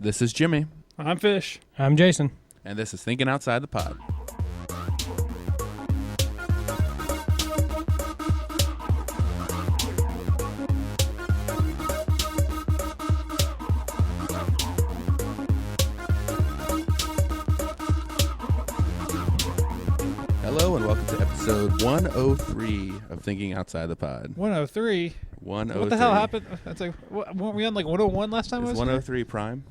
This is Jimmy. I'm Fish. I'm Jason. And this is Thinking Outside the Pod. Hello and welcome to episode 103 of Thinking Outside the Pod. 103. 103. What the hell happened? That's like, weren't we on like 101 last time? Is 103 prime?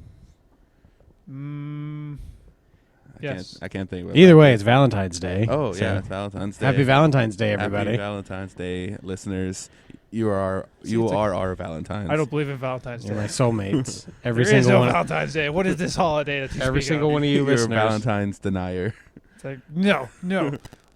Yes. I can't think of it. Either way, it's Valentine's Day. Oh, so yeah, it's Valentine's Day. Happy Valentine's Day, everybody. Happy Valentine's Day, listeners. You are our Valentines. I don't believe in Valentine's You're Day. my soulmates. Every There is single no one. Valentine's Day. What is this holiday that you Every speak single of? one of you You're a listeners. Valentine's denier. It's like, no.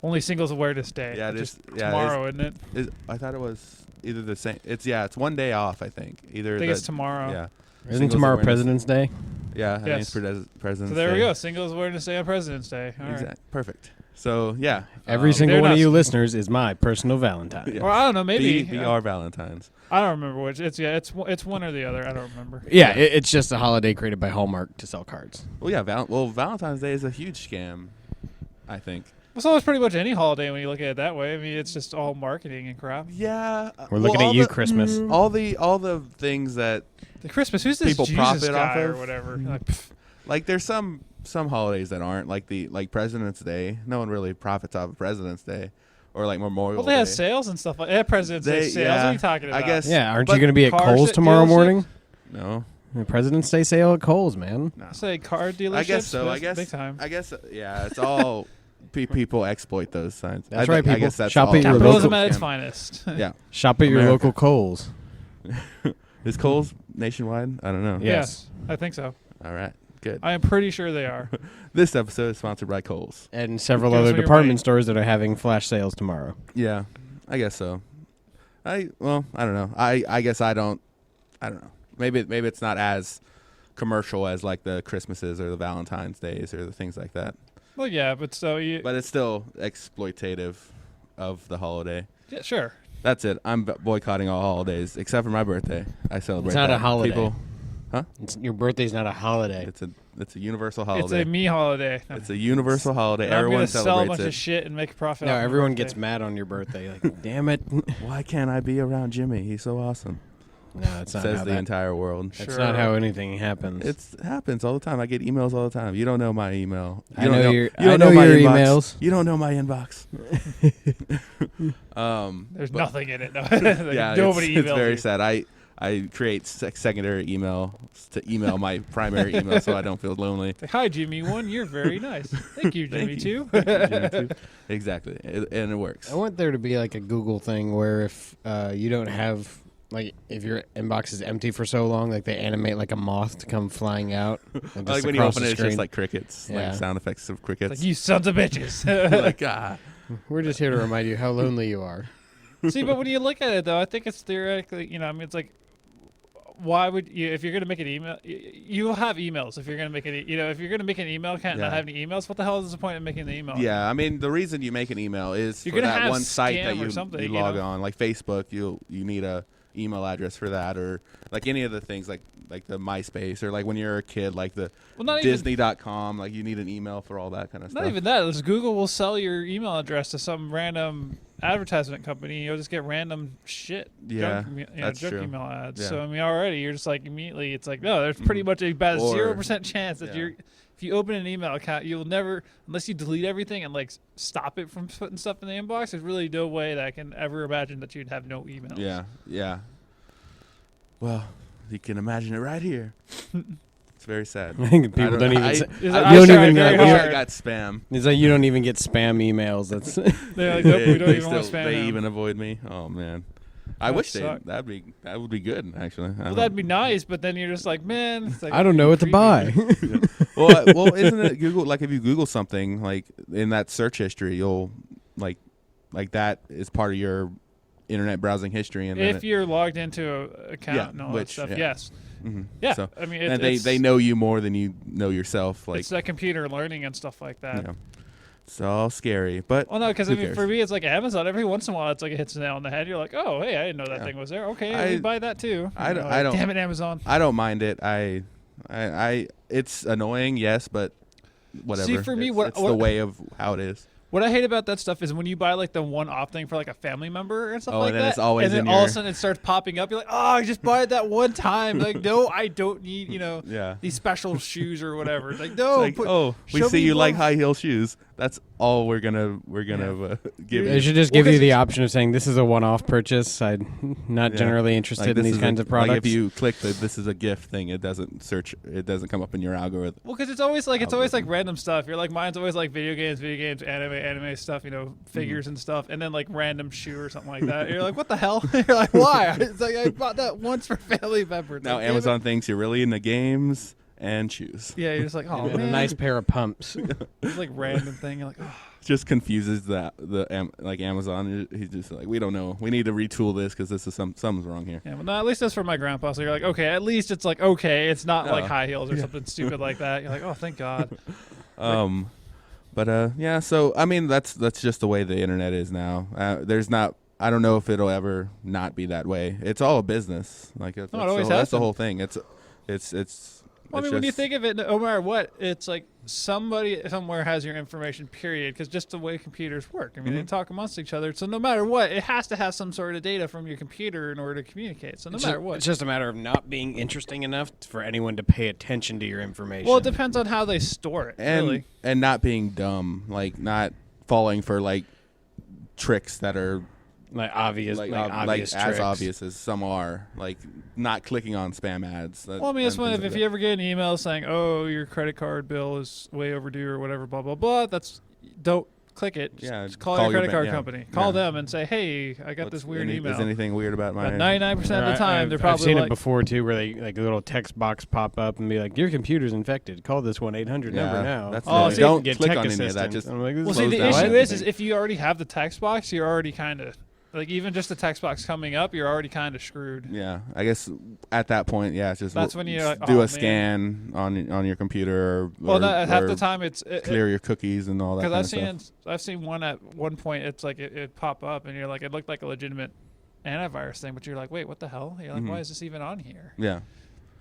Only Singles Awareness Day. Yeah, it Just is. Yeah, tomorrow, isn't it? I thought it was either the same. It's one day off. I think either. I think it's tomorrow. Yeah. Isn't Singles tomorrow Awareness- President's Day? Yeah, I think Yes. it's President's So there we Day. go. Singles Awareness Day on President's Day. All right. Exactly. Perfect. So yeah, Every single they're one of not- you listeners is my personal Valentine. Yeah. Or I don't know. Maybe be our Valentines. I don't remember which. It's one or the other. I don't remember. Yeah, it's just a holiday created by Hallmark to sell cards. Well, yeah. Valentine's Day is a huge scam. I think. So it's pretty much any holiday when you look at it that way. I mean, it's just all marketing and crap. Yeah. We're looking all at you, the- Christmas. All the things that The Christmas, who's this People Jesus profit guy off or of? whatever? Like, pff, like there's some holidays that aren't like President's Day. No one really profits off of President's Day or like Memorial well, they have Day. sales and stuff like that. President's Day They- sales. yeah, What are you talking I about? guess- Yeah, aren't But you going to be at car Kohl's shit tomorrow dealerships? morning? No. The President's Day sale at Kohl's, man. No. Say car dealerships. I guess so. That's I guess big time. I guess yeah. It's all people exploit those signs. That's I right, I people. guess that's Shop all. at your Capitalism local- at its scam. finest. Yeah. Shop at your America. local Kohl's. Is Kohl's nationwide? I don't know. Yeah. Yes, I think so. All right. Good. I am pretty sure they are. This episode is sponsored by Kohl's. And several Give us other what you're department buying. stores that are having flash sales tomorrow. Yeah. I guess so. I don't know. I guess I don't know. Maybe it's not as commercial as like the Christmases or the Valentine's Days or the things like that. Well, yeah, but so you. But it's still exploitative of the holiday. Yeah, sure. That's it. I'm boycotting all holidays except for my birthday. I celebrate. It's not that. a holiday. People, Your birthday's not a holiday. it's a universal It's holiday. a me holiday. It's a universal holiday. And I'm Everyone gonna sell a celebrates bunch it. of shit and make a profit. No, off my everyone birthday. gets mad on your birthday. Like, damn it. Why can't I be around Jimmy? He's so awesome. No, that's not Says how the that. entire world. That's Sure. not how anything happens. It happens all the time. I get emails all the time. You don't know my email. You I don't know your- You don't I know know my your inbox. emails. You don't know my inbox. There's but- nothing in it. No. Like, Yeah, nobody it's emails very you. sad. I create secondary email to email my primary email so I don't feel lonely. Like, hi, Jimmy. One, you're very nice. Thank you, Jimmy. Thank you. Two. Jimmy, too. Exactly, and it works. I want there to be like a Google thing where if you don't have, like, if your inbox is empty for so long, like they animate like a moth to come flying out. And Like just when you across open the it, it's just screen. like crickets, Yeah. like sound effects of crickets. Like, you sons of bitches. like We're just here to remind you how lonely you are. See, but when you look at it, though, I think it's theoretically, I mean, it's like, why would you, if you're going to make an email, you'll have emails if you're going to make it, if you're going to make an email account and not Yeah. have any emails, what the hell is the point of making the email? Yeah, I mean the reason you make an email is You're for gonna that have one site that scam or you something, you you log know? on, like Facebook. You need a email address for that, or like any of the things like the MySpace, or like when you're a kid, like the Well, not even, Disney.com. Like you need an email for all that kind of stuff. not even that. It's Google will sell your email address to some random advertisement company. You'll just get random shit. Yeah, junk, that's true. email ads. Yeah. So I mean, already you're just like immediately, it's like, no, there's pretty much about a Or- 0% chance that yeah. if you open an email account, you'll never, unless you delete everything and like stop it from putting stuff in the inbox. There's really no way that I can ever imagine that you'd have no emails. Yeah. Well, you can imagine it right here. It's very sad. I think people don't even. Is it- You I don't tried even very know- I hard. got spam. It's like you don't even get spam emails. That's They're like, nope, we don't They even want to still- spam They them. even avoid me. Oh man, I That wish suck. that would be good actually. Well, that'd be nice, but then you're just like, man, it's like, I don't know what to creepy. buy. well, isn't it Google? Like if you Google something, like in that search history, you'll like that is part of your internet browsing history, and If you're logged into an account Yeah, and all which- that stuff, yeah. yes. mm-hmm. Yeah, So, I mean, and it's, they know you more than you know yourself. Like it's that computer learning and stuff like that. you know, it's all scary. But Well, no, because I who mean, cares? for me, it's like Amazon. Every once in a while, it's like it hits a nail on the head. You're like, oh, hey, I didn't know that Yeah. thing was there. Okay, I- let me buy that too. I You don't- know, I like, don't- Damn it, Amazon. I don't mind it. I it's annoying, yes, but whatever. See, for me, it's the way of how it is. What I hate about that stuff is when you buy like the one-off thing for like a family member and stuff Oh, like and then that, it's always and then in all of your- a sudden it starts popping up. You're like, oh, I just bought it that one time. Like, no, I don't need Yeah. these special shoes or whatever. Like, It's no, like, we show see me you like love. high heel shoes. That's all we're gonna give They you. should just Well, give you 'cause the it's- option of saying this is a one-off purchase. I'm not Yeah. generally interested in this these is kinds of products. Like if you click the "this is a gift" thing, it doesn't come up in your algorithm. Well, because it's always like Algorithm. random stuff. You're like, mine's always like video games, anime stuff, Mm-hmm. figures and stuff, and then like random shoe or something like that. You're like, what the hell? You're like, why? It's like I bought that once for family members. Now Like, damn it. Amazon thinks you're really into games and shoes. Yeah, you're just like, oh and man, a nice pair of pumps. it's like random thing. You're like, oh. Just confuses like Amazon. He's just like, we don't know. We need to retool this because this is something's wrong here. Yeah, well, no, at least that's for my grandpa. So you're like, okay, at least it's like, okay, it's not like No. high heels or something stupid like that. You're like, oh, thank God. But yeah. So I mean, that's just the way the internet is now. There's not. I don't know if it'll ever not be that way. It's all a business. Like that's, No, it always has that's the been. whole thing. It's. Well, I mean, when you think of it, no matter what, it's like somebody somewhere has your information, period, because just the way computers work. I mean, they talk amongst each other. So no matter what, it has to have some sort of data from your computer in order to communicate. So no matter what. It's just a matter of not being interesting enough for anyone to pay attention to your information. Well, it depends on how they store it, and really. and not being dumb, like not falling for like tricks that are like obvious, like, like, obvious as tricks. obvious as some are, like not clicking on spam ads. Well, I mean, it's and one things if like you ever get an email saying, "Oh, your credit card bill is way overdue" or whatever, blah blah blah. Don't click it. Yeah, Just call call your your credit card yeah. company. Call Yeah. them and say, "Hey, I got What's this weird any- email." Is anything weird about my? But 99% of the time, they're I've probably seen like, it before too, where they like a little text box pop up and be like, "Your computer's infected. Call this 1-800 number now." That's Oh, the, see- don't Get click tech on any of that. assistance. Just I'm like, this Well, is see, the close issue down is everything. if you already have the text box, you're already kind of like even just the text box coming up, you're already kind of screwed. yeah. I guess at that point, yeah, it's just That's when you're like, do oh, a man. scan on your computer or Well, half or the time it's clear your cookies and all that. because Kind of stuff. I've seen one at one point. It's like it pop up and you're like, it looked like a legitimate antivirus thing, but you're like, wait, what the hell? You're like, Mhm. why is this even on here? Yeah, And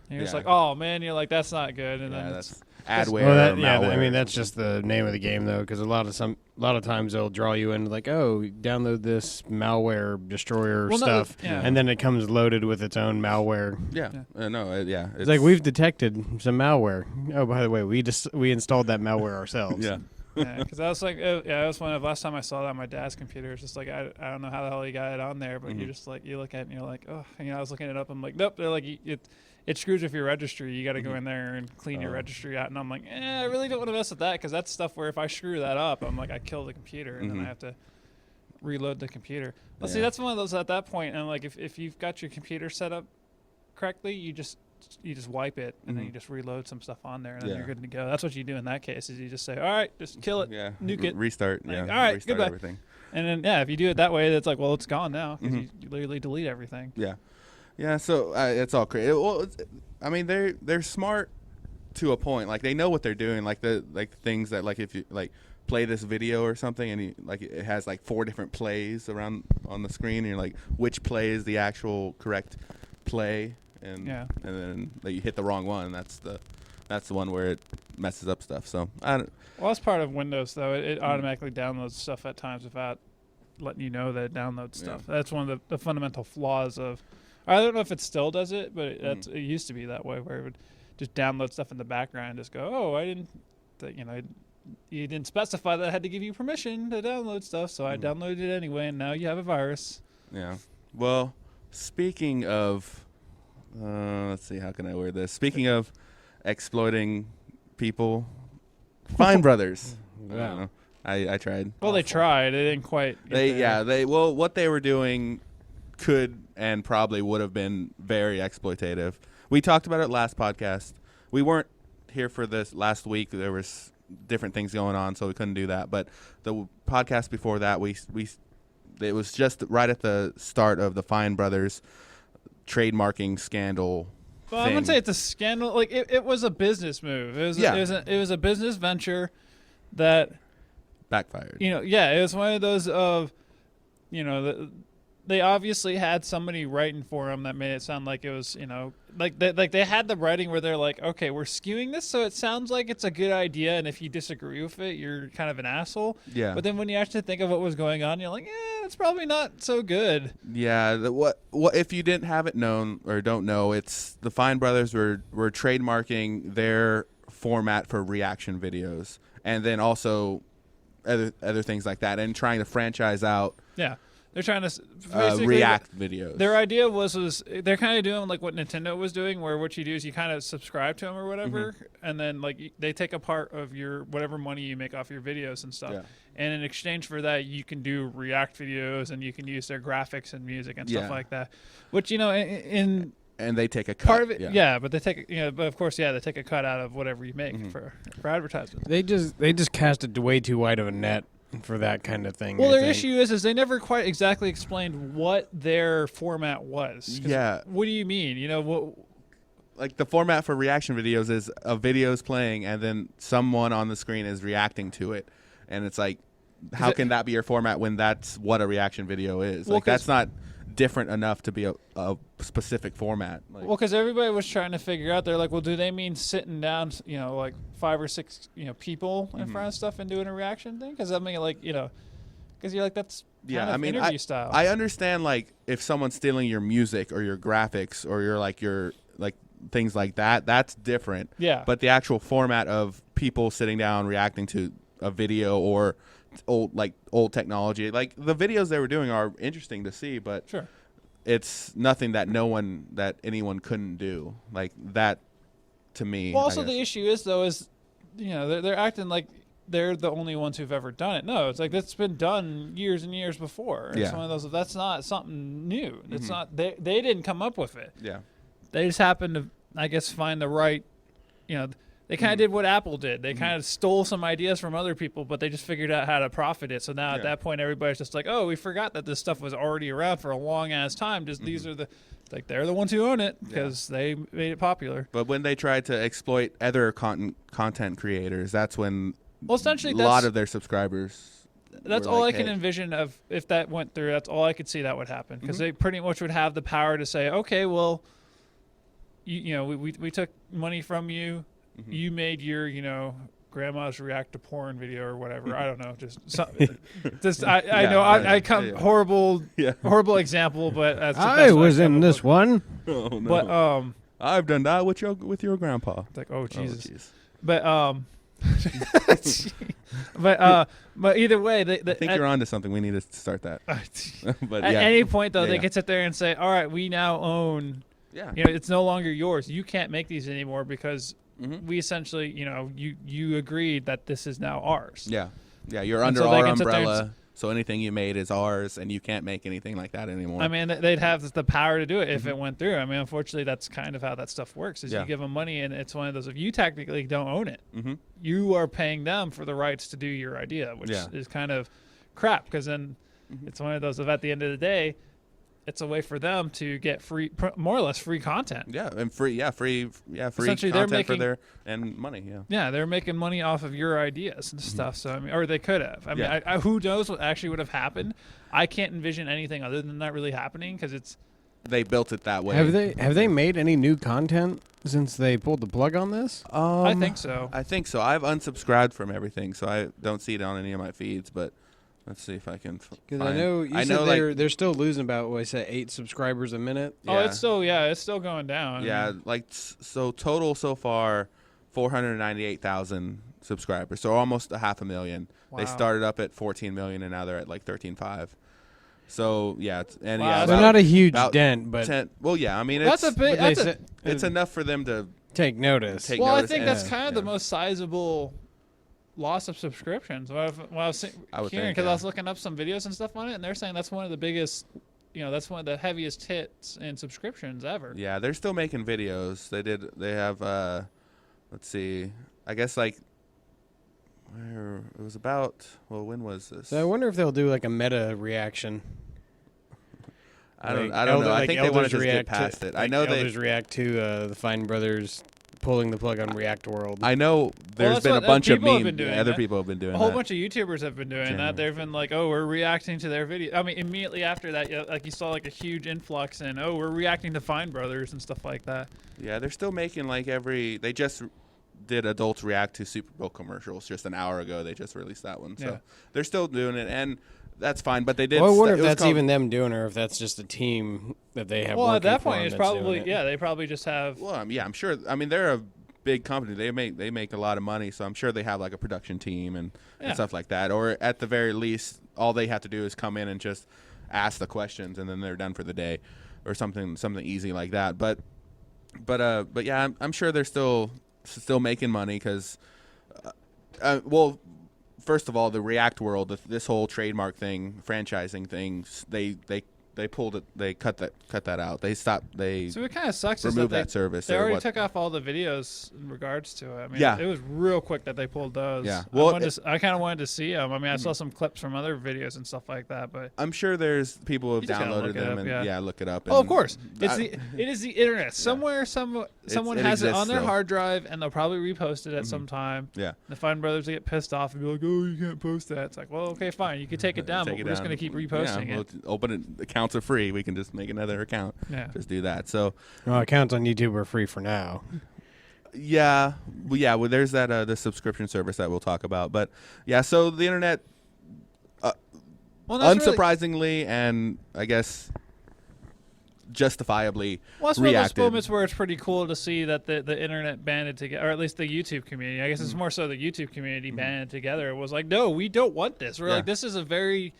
you're just Yeah. like, oh man, you're like, that's not good. And yeah, then that's it's, adware. Well, or yeah, I malware. mean that's just the name of the game though, because a lot of times they'll draw you into like, oh, download this malware destroyer Well, no, stuff, yeah. and then it comes loaded with its own malware. yeah, no, yeah, It's like we've detected some malware. Oh, by the way, we installed that malware ourselves. yeah. yeah, because I was like, that was one of last time I saw that on my dad's computer. It's just like I don't know how the hell he got it on there, but you're Mhm. just like you look at it and you're like, oh, and, I was looking it up. I'm like, nope. They're like, it screws with your registry. You got to go Mhm. in there and clean your Oh. registry out. And I'm like, I really don't want to mess with that because that's stuff where if I screw that up, I'm like, I kill the computer and then I Mhm. have to reload the computer. Well, see, Yeah. that's one of those at that point. And like, if you've got your computer set up correctly, you just wipe it and then Mhm. you just reload some stuff on there and then Yeah. you're good to go. That's what you do in that case. Is you just say, all right, just kill it. Yeah, nuke it. restart. Like, Yeah, all right, restart goodbye. everything. And then, yeah, if you do it that way, that's like, well, it's gone now because Mhm. you literally delete everything. Yeah, yeah. So it's all crazy. Well, I mean, they're smart to a point. Like they know what they're doing. Like the things that like if you like play this video or something and you, like it has like 4 different plays around on the screen and you're like, which play is the actual correct play? And Yeah. and then like, you hit the wrong one. That's the one where it messes up stuff. So I don't. Well, that's part of Windows, though. It automatically downloads stuff at times without letting you know that it downloads Yeah. stuff. That's one of the fundamental flaws of. I don't know if it still does it, but it used to be that way, where it would just download stuff in the background and just go, "Oh, I didn't, you didn't specify that I had to give you permission to download stuff, so I downloaded it anyway, and now you have a virus." Yeah. Well, speaking of, let's see, how can I word this? Speaking of exploiting people, Fine Brothers. I don't Wow. know. I tried. Well, they tried. They didn't quite. get there. What they were doing could and probably would have been very exploitative. We talked about it last podcast. We weren't here for this last week. There was different things going on, so we couldn't do that. But the podcast before that, it was just right at the start of the Fine Brothers trademarking scandal. Well, I wouldn't say it's a scandal. Like it was a business move. It was a business venture that Backfired. it was one of those of, they obviously had somebody writing for them that made it sound like it was, like they had the writing where they're like, okay, we're skewing this so it sounds like it's a good idea, and if you disagree with it, you're kind of an asshole. Yeah. But then when you actually think of what was going on, you're like, it's probably not so good. Yeah, what if you didn't have it known or don't know? It's the Fine Brothers were trademarking their format for reaction videos, and then also other things like that, and trying to franchise out. Yeah. They're trying to basically React videos. Their idea was they're kind of doing like what Nintendo was doing, where what you do is you kind of subscribe to them or whatever, and then like they take a part of your whatever money you make off your videos and stuff. Yeah. And in exchange for that, you can do React videos and you can use their graphics and music and stuff like that. Which in and they take a cut. part of it, but they take but of course, they take a cut out of whatever you make for advertisement. They just cast it way too wide of a net for that kind of thing. Well, their issue is they never quite exactly explained what their format was. Yeah. What do you mean? What? Like the format for reaction videos is a video's playing and then someone on the screen is reacting to it, and it's like, how can that be your format when that's what a reaction video is? Well, like that's not different enough to be a specific format. Like, Well, because everybody was trying to figure out, they're like, well, do they mean sitting down, like 5 or 6, people in front of stuff and doing a reaction thing? Because I mean, like, because you're like, that's kind of interview style. I understand like if someone's stealing your music or your graphics or your things like that, that's different. Yeah. But the actual format of people sitting down reacting to a video or old technology, like the videos they were doing are interesting to see, but Sure. it's nothing that anyone couldn't do. Like that to me. Well, also I guess. the issue is though they're acting like they're the only ones who've ever done it. No, it's like that's been done years and years before. It's one of those. That's not something new. It's not. They didn't come up with it. Yeah. They just happened to, I guess, find the right. They kind of did what Apple did. They kind of stole some ideas from other people, but they just figured out how to profit it. So now at that point, everybody's just like, oh, we forgot that this stuff was already around for a long ass time. Just these are they're the ones who own it because they made it popular. But when they tried to exploit other content creators, that's when essentially a lot of their subscribers. That's were all like, I can hey. envision of if that went through. That's all I could see that would happen because they pretty much would have the power to say, okay, well, we took money from you. You made your grandma's react to porn video or whatever. I don't know. I know I come horrible example, but that's the I best was come in up this with. one. Oh, no. But I've done that with your grandpa. it's like, oh Jesus. jeez. But but either way, I think you're onto something. We need to start that. But at yeah. any point though, Yeah, they yeah. could sit there and say, all right, we now own. Yeah. It's no longer yours. You can't make these anymore because we essentially, you agreed that this is now ours. Yeah. Yeah. You're And under so they our can sit there and umbrella. So anything you made is ours, and you can't make anything like that anymore. I mean, they'd have the power to do it if it went through. I mean, unfortunately, that's kind of how that stuff works. Is you give them money, and it's one of those. If you technically don't own it, you are paying them for the rights to do your idea, which is kind of crap. Because then it's one of those. Of at the end of the day, it's a way for them to get free, more or less free content. Yeah, and free Essentially, they're content for making- their and money. Yeah. Yeah, they're making money off of your ideas and stuff. So I mean, or they could have. I mean, Yeah. who knows what actually would have happened? I can't envision anything other than that really happening because it's. They built it that way. Have they made any new content since they pulled the plug on this? I think so. I think so. I've unsubscribed from everything, so I don't see it on any of my feeds. But let's see if I can. Because I know you said they're still losing about 8 subscribers a minute. Oh, it's still going down. Yeah, so total so far, 498,000 subscribers. So almost 500,000. Wow. They started up at 14 million, and now they're at like 13.5. So yeah, Wow, They're about- not a huge about dent, but 10. Well, yeah, I mean That's it's a big. but they That's a, said- it's enough for them to take notice. take well, I notice. think and- that's kind of the yeah. most sizable loss of subscriptions. What I was I would hearing think, because I yeah. was looking up some videos and stuff on it, and they're saying that's one of the biggest. That's one of the heaviest hits in subscriptions ever. Yeah, they're still making videos. They have let's see. I guess like where it was about. Well, when was this? So I wonder if they'll do like a meta reaction. I don't Like know. I think they want to Elders just get react past to, it. I like know Elders react to the Fine Brothers pulling the plug on React World. I know there's that's been a what- bunch of people have memes. been doing Other that. people have been doing A whole that. bunch of YouTubers have been doing that. They've been like, oh, we're reacting to their video. I mean, immediately after that, like you saw like a huge influx in, oh, we're reacting to Fine Brothers and stuff like that. Yeah, they're still making like they just did adults react to Super Bowl commercials just an hour ago. They just released that one. So Yeah. they're still doing it, and that's fine. But they did. Well, I wonder it if was that's called- even them doing, or if that's just a team that they have. Well, at working that for point, them it's that's doing probably it. they probably just have. Well, I'm sure. I mean, they're a big company. They make a lot of money, so I'm sure they have like a production team and stuff like that. Or at the very least, all they have to do is come in and just ask the questions, and then they're done for the day, or something easy like that. But yeah, I'm sure they're still making money because, well, first of all, the React World, this whole trademark thing, franchising thing, they pulled it. They cut that out. They stopped. They So it kind of sucks. is removed that that service. They or already what- took off all the videos in regards to it. I mean, Yeah. it was real quick that they pulled those. Yeah. Well, Well, I kind of wanted to see them. I mean, I saw some clips from other videos and stuff like that, but I'm sure there's people who have You just gotta downloaded look it them up, and yeah. look it up. oh, of and course, I- it is the internet. Somewhere, someone it has it exists on their still. hard drive, and they'll probably repost it at some time. yeah. The Fine Brothers will get pissed off and be like, "Oh, you can't post that." It's like, well, okay, fine, you can take it down, Take but it we're just down. gonna keep reposting yeah, it. We'll open it. Accounts are free. We can just make another account. Yeah. Just do that. So Well, accounts on YouTube are free for now. yeah, well, there's that the subscription service that we'll talk about. But yeah, so the internet, Well, that's really, unsurprisingly, and I guess justifiably, well, that's one of those reacted. moments where it's pretty cool to see that the internet banded together, or at least the YouTube community. I guess it's more so the YouTube community banded together. It was like, no, we don't want this. We're Yeah. like, this is a very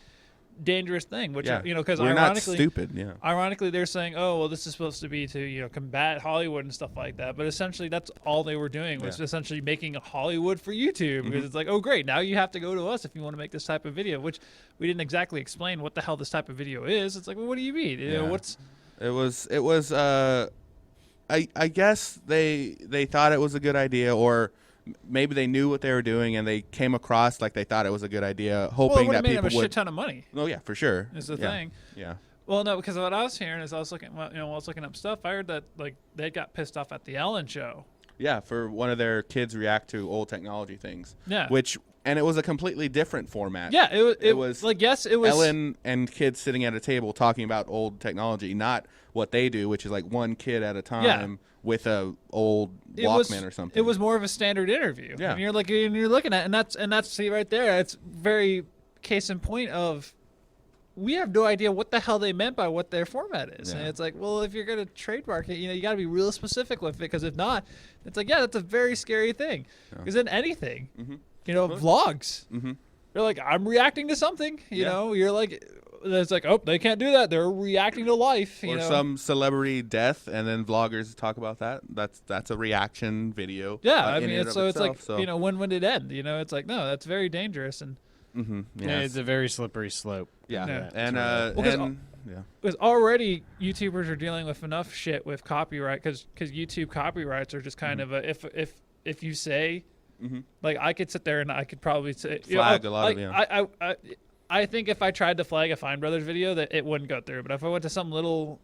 dangerous thing, which Yeah, because we're not ironically, stupid. Yeah. ironically, they're saying, oh, well, this is supposed to be to combat Hollywood and stuff like that. But essentially, that's all they were doing was Yeah. essentially making a Hollywood for YouTube because it's like, oh, great, now you have to go to us if you want to make this type of video, which we didn't exactly explain what the hell this type of video is. It's like, well, what do you mean? You know, Yeah. what's It was I guess they thought it was a good idea, or maybe they knew what they were doing and they came across like they thought it was a good idea, well, it hoping would have that made them people a shit would. ton of money. Oh yeah, for sure. Is the yeah. thing. Yeah. Well, no, because what I was hearing is I was looking, while I was looking up stuff. I heard that like they got pissed off at the Ellen show. Yeah, for one of their kids react to old technology things. Yeah. And it was a completely different format. Yeah, it was like yes, it was Ellen and kids sitting at a table talking about old technology, not what they do, which is like one kid at a time with a old it was- Walkman or something. It was more of a standard interview. Yeah. And you're looking at, and that's see right there. It's very case in point of we have no idea what the hell they meant by what their format is. And Yeah. it's like, well, if you're gonna trademark it, you got to be real specific with it, because if not, it's like, yeah, that's a very scary thing. Because then anything, vlogs, they're like, I'm reacting to something. You Yeah. know, you're like. It's like, oh, they can't do that. They're reacting to life. or some celebrity death, and then vloggers talk about that. That's a reaction video. Yeah, I in mean, and it's of it's like, itself, so. when would it end? It's like, no, that's very dangerous. And Yeah, it's a very slippery slope. yeah, Yeah. and Well, 'cause yeah, because already YouTubers are dealing with enough shit with copyright, because YouTube copyrights are just kind of a if you say, like, I could sit there and I could probably say Flag a lot of, like, I think if I tried to flag a Fine Brothers video that it wouldn't go through, but if I went to some little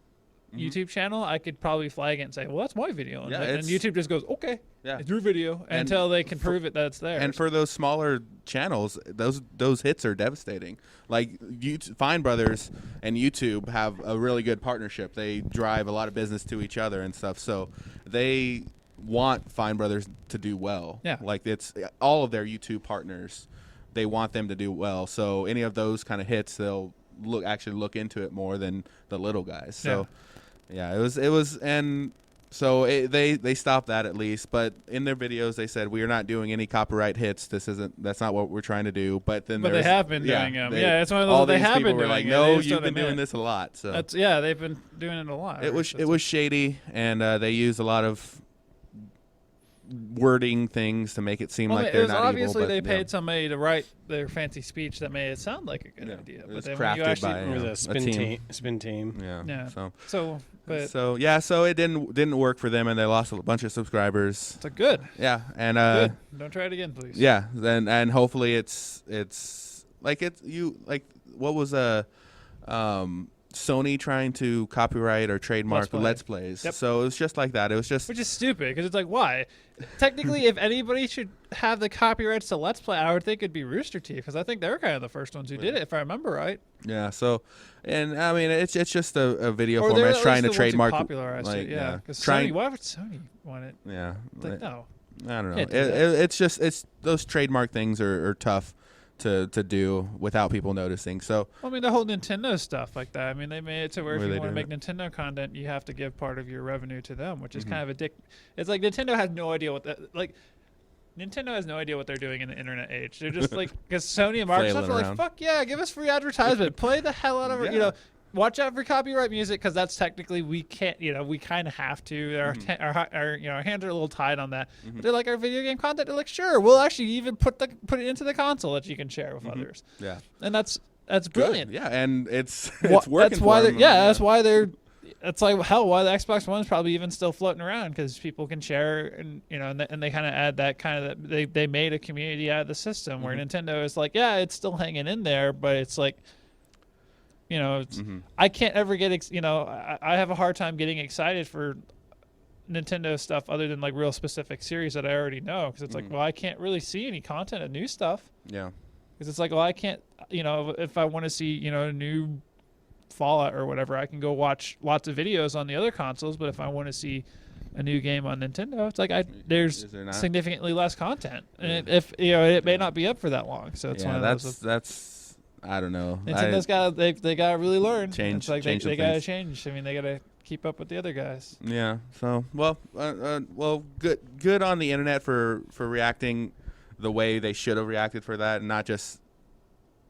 YouTube channel, I could probably flag it and say, well, that's my video, and, Yeah, and it's- YouTube just goes, okay, Yeah. it's your video, until they can prove it that it's there. And for those smaller channels, those hits are devastating. Like Fine Brothers and YouTube have a really good partnership. They drive a lot of business to each other and stuff. So they want Fine Brothers to do well. Yeah. Like it's all of their YouTube partners. They want them to do well. So any of those kind of hits, they'll look into it more than the little guys. So yeah, it was, and so they stopped that at least. But in their videos, they said we are not doing any copyright hits. That's not what we're trying to do. But then But they have been doing them. Yeah, it's one of those all they these have people been were doing like, it. no, They just you've don't been doing admit it. this a lot. So That's they've been doing it a lot. it was shady, and they used a lot of wording things to make it seem like it they're was not obviously evil. they But, paid somebody to write their fancy speech that made it sound like a good Yeah. idea. It But was then when you crafted actually, by, It was Yeah. a spin team. Yeah. Yeah. So so it didn't work for them, and they lost a bunch of subscribers. it's a good. Yeah, and Good. Don't try it again, please. yeah, and hopefully it's like what was Sony trying to copyright or trademark Let's Plays. Yep. So it was just like that. It was just Which is stupid because it's like, why? Technically, if anybody should have the copyrights to Let's Play, I would think it'd be Rooster Teeth because I think they were kind of the first ones who did it, if I remember right. yeah. So, and I mean, it's just a video Or they're format at trying to least the ones who trademark. popularized like, it, yeah. Because trying. Sony, why would Sony want it? Yeah. It's like, no. I don't know. Can't do that. It's just those trademark things are tough to do without people noticing. So I mean, the whole Nintendo stuff like that. I mean, they made it to where if Where you they want to do make Nintendo content, you have to give part of your revenue to them, which is Mhm. kind of a dick. It's like Nintendo has no idea what that like. Nintendo has no idea what they're doing in the internet age. They're just like, because Sony and Microsoft Flailing are like, around. fuck yeah, give us free advertisement, play the hell out of it, you Yeah. know. Watch out for copyright music because that's technically we can't, you know, we kind of have to. Our you know, our hands are a little tied on that. But they're like our video game content. They're like, sure, we'll actually even put it into the console that you can share with others, yeah, and that's good. brilliant. Yeah, and it's Wha- it's working. that's why for they're, them. yeah, that's why they're. It's like hell. Why the Xbox One's probably even still floating around because people can share and you know and they kind of add that kind of they made a community out of the system where Nintendo is like yeah it's still hanging in there but it's like you know it's, I can't ever get you know I have a hard time getting excited for Nintendo stuff other than like real specific series that I already know because it's like well I can't really see any content of new stuff Yeah. because it's like well I can't you know if I want to see you know new Fallout or whatever I can go watch lots of videos on the other consoles but if I want to see a new game on Nintendo it's like there's Is there not? significantly less content and if you know it may not be up for that long so it's one of those that's I don't know. Nintendo's got they got to really learn Change- it's like change they some got to things. change I mean they got to keep up with the other guys Yeah. So well, good on the internet for reacting the way they should have reacted for that, and not just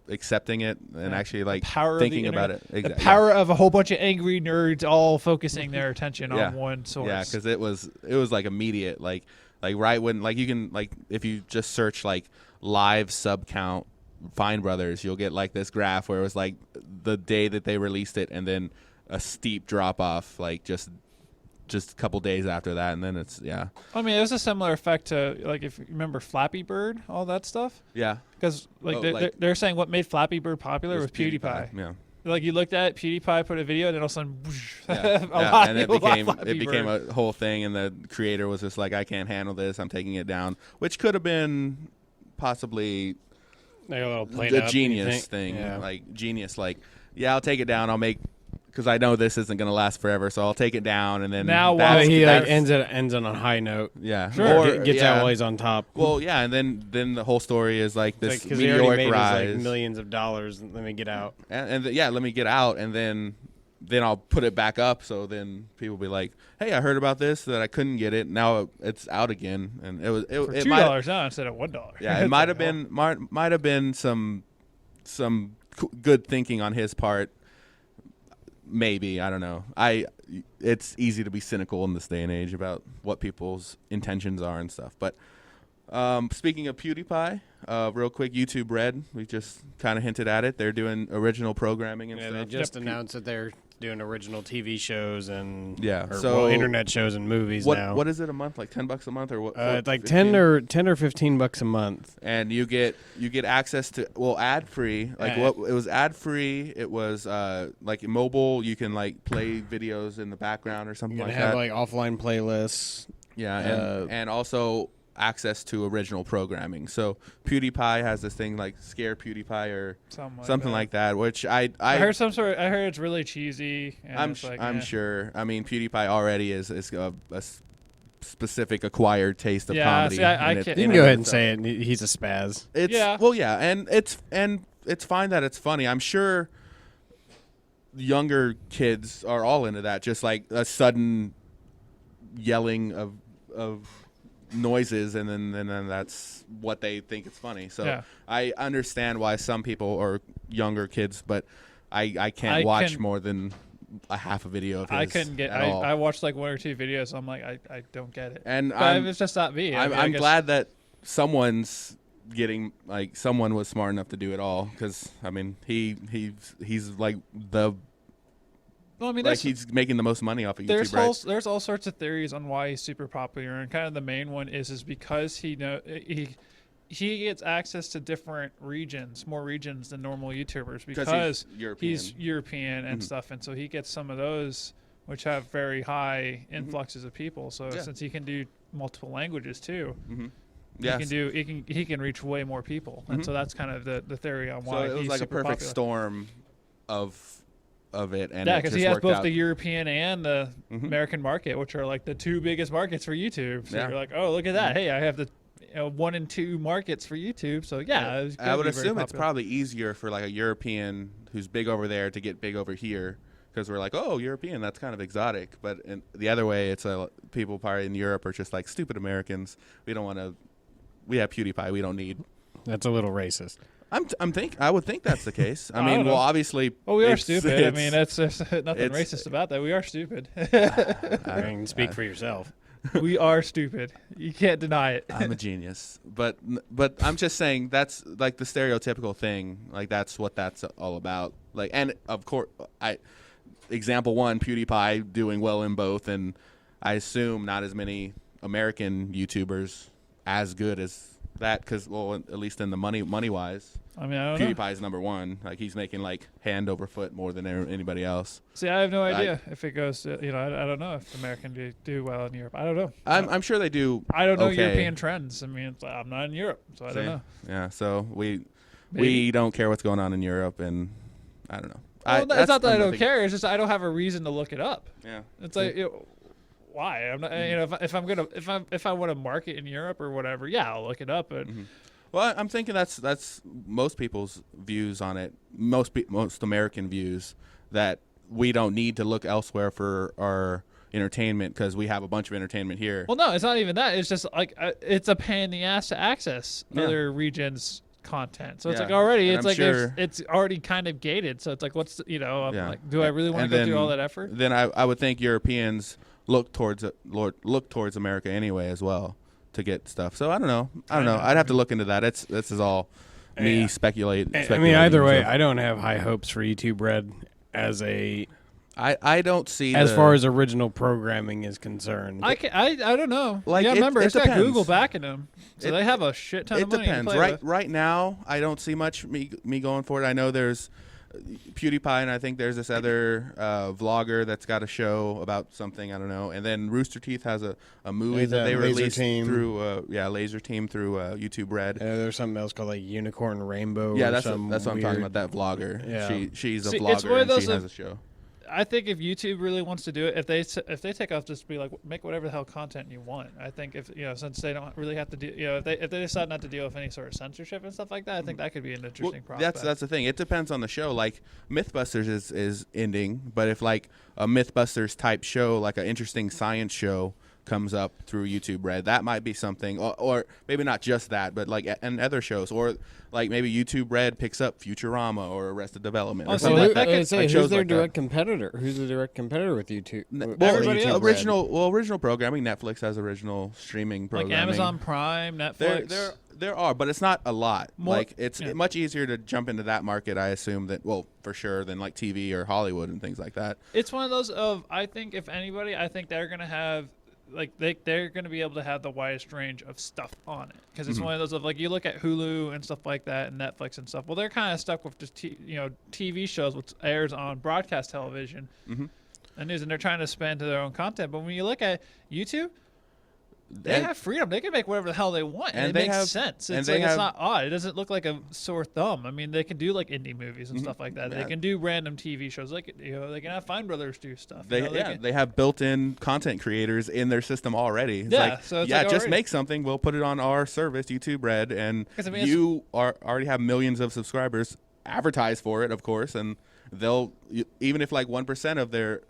accepting it and Yeah. actually like power thinking of the about internet. it. The Exactly. power of a whole bunch of angry nerds all focusing their attention Yeah. on one source. Yeah, because it was like immediate, like right when like you can like if you just search like live sub count Fine Brothers, you'll get like this graph where it was like the day that they released it, and then a steep drop off like just a couple days after that, and then it's I mean, it was a similar effect to like if you remember Flappy Bird, all that stuff. yeah. Because like, Oh, they're saying what made Flappy Bird popular It was PewDiePie. Yeah. Like you looked at it, PewDiePie put a video, and then all of a sudden, whoosh, Yeah, a lot and of it people bought became Flappy Bird. a whole thing, and the creator was just like, I can't handle this, I'm taking it down, which could have been possibly Like a little played the up, genius you think? thing, Yeah. like genius, like yeah, I'll take it down, I'll make because I know this isn't gonna last forever, so I'll take it down, and then Now But while he like that's- ends on a high note. yeah, Sure. or Gets yeah. out while he's on top. Well, yeah, and then the whole story is like this Because he already meteoric made his, rise, like millions of dollars. Let me get out. yeah, let me get out, and then I'll put it back up. So then people will be like, "Hey, I heard about this that I couldn't get it. Now it's out again." And it for it $2 now instead of $1. yeah, it It's might like, have been some good thinking on his part. Maybe, I don't know. It's easy to be cynical in this day and age about what people's intentions are and stuff. But speaking of PewDiePie, real quick, YouTube Red, we just kind of hinted at it. They're doing original programming and Yeah, stuff. they just announced that they're doing original TV shows and Yeah, or, so internet shows and movies now. What is it a month? Like $10 a month or what? It's like 15? 10 or $15 a month. And you get access to ad free. Like Yeah. what it was ad free. It was like mobile. You can like play videos in the background or something You're like gonna have that. like offline playlists. Yeah, Uh, and also access to original programming. So PewDiePie has this thing like Scare PewDiePie or something like that, which I heard I heard it's really cheesy. And I'm it's like, I'm eh. sure. I mean, PewDiePie already is a specific acquired taste of Yeah, comedy. see, I in it- can't- You in can go and ahead and of say it. He's a spaz. It's Yeah. well, yeah, and it's fine that it's funny. I'm sure younger kids are all into that. Just like a sudden yelling of noises, and then that's what they think is funny. So Yeah. I understand why some people or younger kids, but I can't I watch can- more than a half a video of his. I couldn't get. at all. I watched like one or two videos. I'm like, I don't get it. And But I'm- it's just not me. I I'm, mean, I I'm guess- glad that someone's getting like someone was smart enough to do it all, because I mean he's like the Well, I mean, like there's, he's making the most money off of YouTube, right? there's all sorts of theories on why he's super popular, and kind of the main one is because he he gets access to different regions, more regions than normal YouTubers Because because he's European. he's European and Mhm. stuff, and so he gets some of those which have very high influxes of people. So Yeah. since he can do multiple languages too, Mm-hmm. he Yes. can do he can reach way more people, and Mhm. so that's kind of the theory on So why it was he's like a super perfect popular. storm of it, and Yeah, it because just he has worked both out. the European and the Mhm. American market, which are like the two biggest markets for YouTube. So Yeah. you're like, oh, look at that! Hey, I have the 1 and 2 markets for YouTube. So yeah, it was I gonna would be very assume it's popular. probably easier for like a European who's big over there to get big over here, because we're like, oh, European, that's kind of exotic. But in the other way, it's people probably in Europe are just like stupid Americans. We don't want to. We have PewDiePie. We don't need. That's a little racist. I would think that's the case. I I mean, don't well, know. obviously. Well, we are it's- stupid. I it's- mean, that's there's nothing it's- racist about that. We are stupid. I mean, speak for yourself. We are stupid. You can't deny it. I'm a genius, but I'm just saying that's like the stereotypical thing. Like that's what that's all about. Like, and of course, example one, PewDiePie doing well in both, and I assume not as many American YouTubers as good as that, because well, at least in the money wise, I mean, I don't know. PewDiePie is number one. Like he's making like hand over foot more than anybody else. See, I have no idea if it goes to, I don't know if American do well in Europe. I don't know. I'm sure they do. I don't know okay. European trends. I mean, I'm not in Europe, so I don't Same. know. Yeah, so we Maybe. don't care what's going on in Europe, and I don't know. Well, that's it's not that I don't another thing. care. It's just I don't have a reason to look it up. Yeah, It's like, why? I'm not. If I want to market in Europe or whatever, yeah, I'll look it up. But well, I'm thinking that's most people's views on it. Most American views that we don't need to look elsewhere for our entertainment because we have a bunch of entertainment here. well, no, it's not even that. It's just like it's a pain in the ass to access Yeah. other regions' content. So it's Yeah. like already, And it's I'm like sure- it's already kind of gated. So it's like, what's I'm Yeah. like, do I really want to And go through then- all that effort? Then I would think Europeans look towards America anyway as well to get stuff. So I don't know. I'd have to look into that. This is all me Yeah. speculating. I mean, either way, so I don't have high hopes for YouTube Red as I don't see as the- far as original programming is concerned. I don't know. Like, yeah, it- remember it it's got depends. Google backing them, so It- they have a shit ton It of money depends. to play with. Right now, I don't see much me going for it. I know there's PewDiePie, and I think there's this other vlogger that's got a show about something, I don't know. And then Rooster Teeth has a movie There's that they Laser released Team. through Laser Team through YouTube Red. There's something else called like Unicorn Rainbow. Yeah, or that's some what I'm talking weird- about. That vlogger. Yeah. She's a See, it's one vlogger of those and she has of- a show. I think if YouTube really wants to do it, if they take off, just be like, make whatever the hell content you want. I think if since they don't really have to do, if they decide not to deal with any sort of censorship and stuff like that, I think that could be an interesting prospect. That's the thing. It depends on the show. Like MythBusters is ending, but if like a MythBusters type show, like an interesting science show, comes up through YouTube Red, that might be something, or maybe not just that, but like and other shows, or like maybe YouTube Red picks up Futurama or Arrested Development. Oh, Or so something Well, like that that. could- say, like who's shows their like that. direct competitor? Who's the direct competitor with YouTube? Well, Everybody else. original programming. Netflix has original streaming like programming. Amazon Prime, Netflix. There are, but it's not a lot. More- like it's yeah. much easier to jump into that market, I assume, for sure, than like TV or Hollywood and things like that. It's one of those of I think if anybody, I think they're gonna have they're gonna be able to have the widest range of stuff on it because it's one of those of like you look at Hulu and stuff like that and Netflix and stuff. Well, they're kind of stuck with just TV shows which airs on broadcast television and news, and they're trying to spend to their own content. But when you look at YouTube, they And- have freedom. They can make whatever the hell they want, and, And it they makes have- sense. and It's they like it's have- not odd. It doesn't look like a sore thumb. I mean, they can do like indie movies and stuff like that. They Yeah. can do random TV shows. Like they can have Fine Brothers do stuff. They can- they have built-in content creators in their system already. It's Yeah, like, so it's yeah, like just already- make something. We'll put it on our service, YouTube Red, and 'Cause, I mean, you already have millions of subscribers. Advertise for it, of course, and they'll even if like 1% of their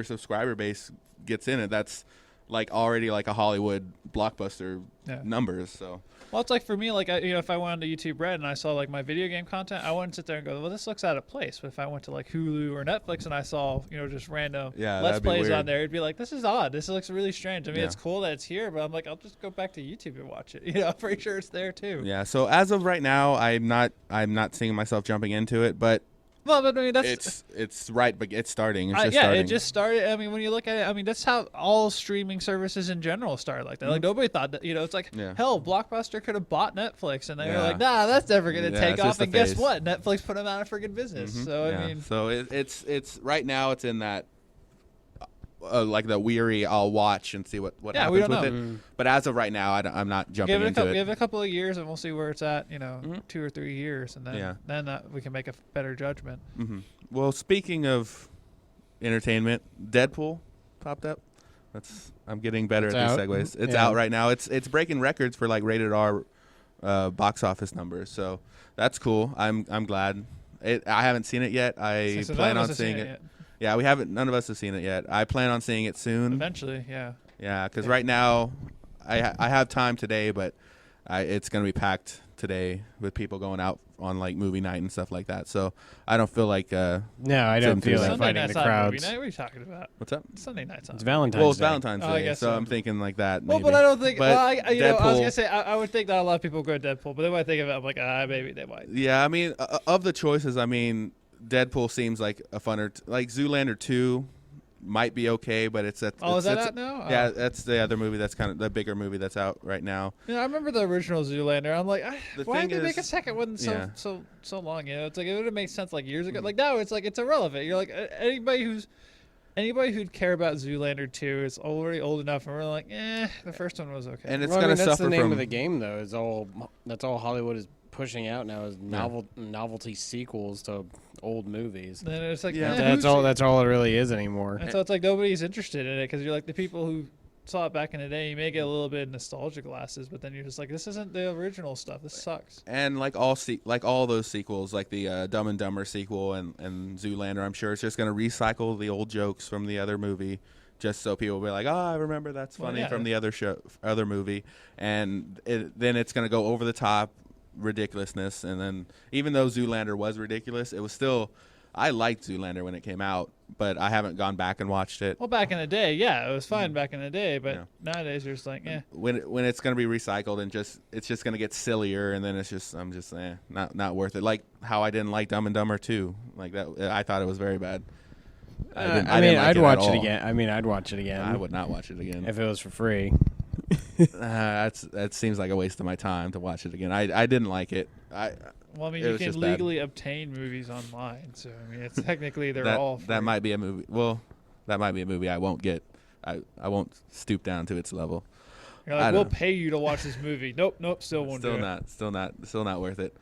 subscriber base gets in it, that's like already like a Hollywood blockbuster Yeah. numbers. So Well, it's like for me, like if I went on to YouTube Red and I saw like my video game content, I wouldn't sit there and go, "Well, this looks out of place." But if I went to like Hulu or Netflix and I saw just random Yeah, Let's that'd be Plays weird. on there, it'd be like, "This is odd. This looks really strange." I mean, Yeah. it's cool that it's here, but I'm like, I'll just go back to YouTube and watch it. I'm pretty sure it's there too. yeah. So as of right now, I'm not seeing myself jumping into it, but Well, but I mean that's it's right, but it's starting. It's just yeah, starting. it just started. I mean, when you look at it, I mean, that's how all streaming services in general started like that. Like nobody thought that, it's like Yeah. hell, Blockbuster could have bought Netflix, and they were Yeah. like, nah, that's never gonna Yeah, take it's off. just the And guess face. what? Netflix put them out of freaking business. Mhm. So Yeah. I mean, so it's right now. It's in that. Like the weary, I'll watch and see what Yeah, happens we don't with know. it. But as of right now, I'm not jumping give it a into couple, it. give it a couple of years, and we'll see where it's at. Mhm. 2 or 3 years, and then Yeah. we can make a better judgment. hmm Well, speaking of entertainment, Deadpool popped up. I'm getting better It's at out? these segues. It's Yeah. out right now. It's breaking records for like rated R box office numbers. So that's cool. I'm glad. I haven't seen it yet. I So plan none of us on have seeing seen it. yet. Yeah, we haven't. None of us have seen it yet. I plan on seeing it soon. Eventually, yeah. Yeah, because right now I have time today, but it's gonna be packed today with people going out on like movie night and stuff like that. So I don't feel like No, I don't Sitting through feel that. like Sunday fighting night's the not movie crowds. night. What are you talking about? what's up? Sunday night's on. It's Valentine's Well, it's Day. Valentine's Oh, I Day, guess so so. I'm thinking like that. Well, maybe. but I don't think. But Well, I was Deadpool- gonna say I would think that a lot of people go Deadpool, but then when I think of it, I'm like, maybe they might. Yeah, I mean, of the choices, I mean, Deadpool seems like a funner. Like Zoolander 2 might be okay, but it's at. Oh, it's, is that it's- out now? Yeah, that's the other movie. That's kind of the bigger movie that's out right now. I remember the original Zoolander. I'm like, The why thing did they make a is- second one yeah. so long? It's like it would have made sense like years ago. Like now, it's like it's irrelevant. You're like anybody who'd care about Zoolander 2 is already old enough, and we're like, the first one was okay. And it's Well, I gonna mean, that's suffer the name from of the game, though. That's all Hollywood is pushing out now is novelty sequels to old movies. then it's like, Yeah. That's all. That's all it really is anymore. And so it's like nobody's interested in it because you're like the people who saw it back in the day. You may get a little bit of nostalgia glasses, but then you're just like, this isn't the original stuff. This sucks. And like all those sequels, like the Dumb and Dumber sequel and Zoolander, I'm sure it's just going to recycle the old jokes from the other movie, just so people will be like, oh, I remember that's Well, funny yeah. from the other movie, and then it's going to go over the top ridiculousness. And then even though Zoolander was ridiculous, it was still. I liked Zoolander when it came out, but I haven't gone back and watched it. Well, back in the day, yeah, it was fine back in the day, but Yeah. nowadays you're just like, When it's going to be recycled and it's just going to get sillier, and then I'm just not worth it. Like how I didn't like Dumb and Dumber 2, like that. I thought it was very bad. I didn't like I'd watch at it all. again. I'd watch it again. I would not watch it again. if it was for free. That seems like a waste of my time to watch it again. I didn't like it. well, I mean, It you was can just bad. legally obtain movies online, so I mean, it's technically they're all free. that might be a movie. Well, that might be a movie I won't get. I won't stoop down to its level. You're I like, don't we'll know. pay you to watch this movie. Nope, still won't do it. Still not worth it.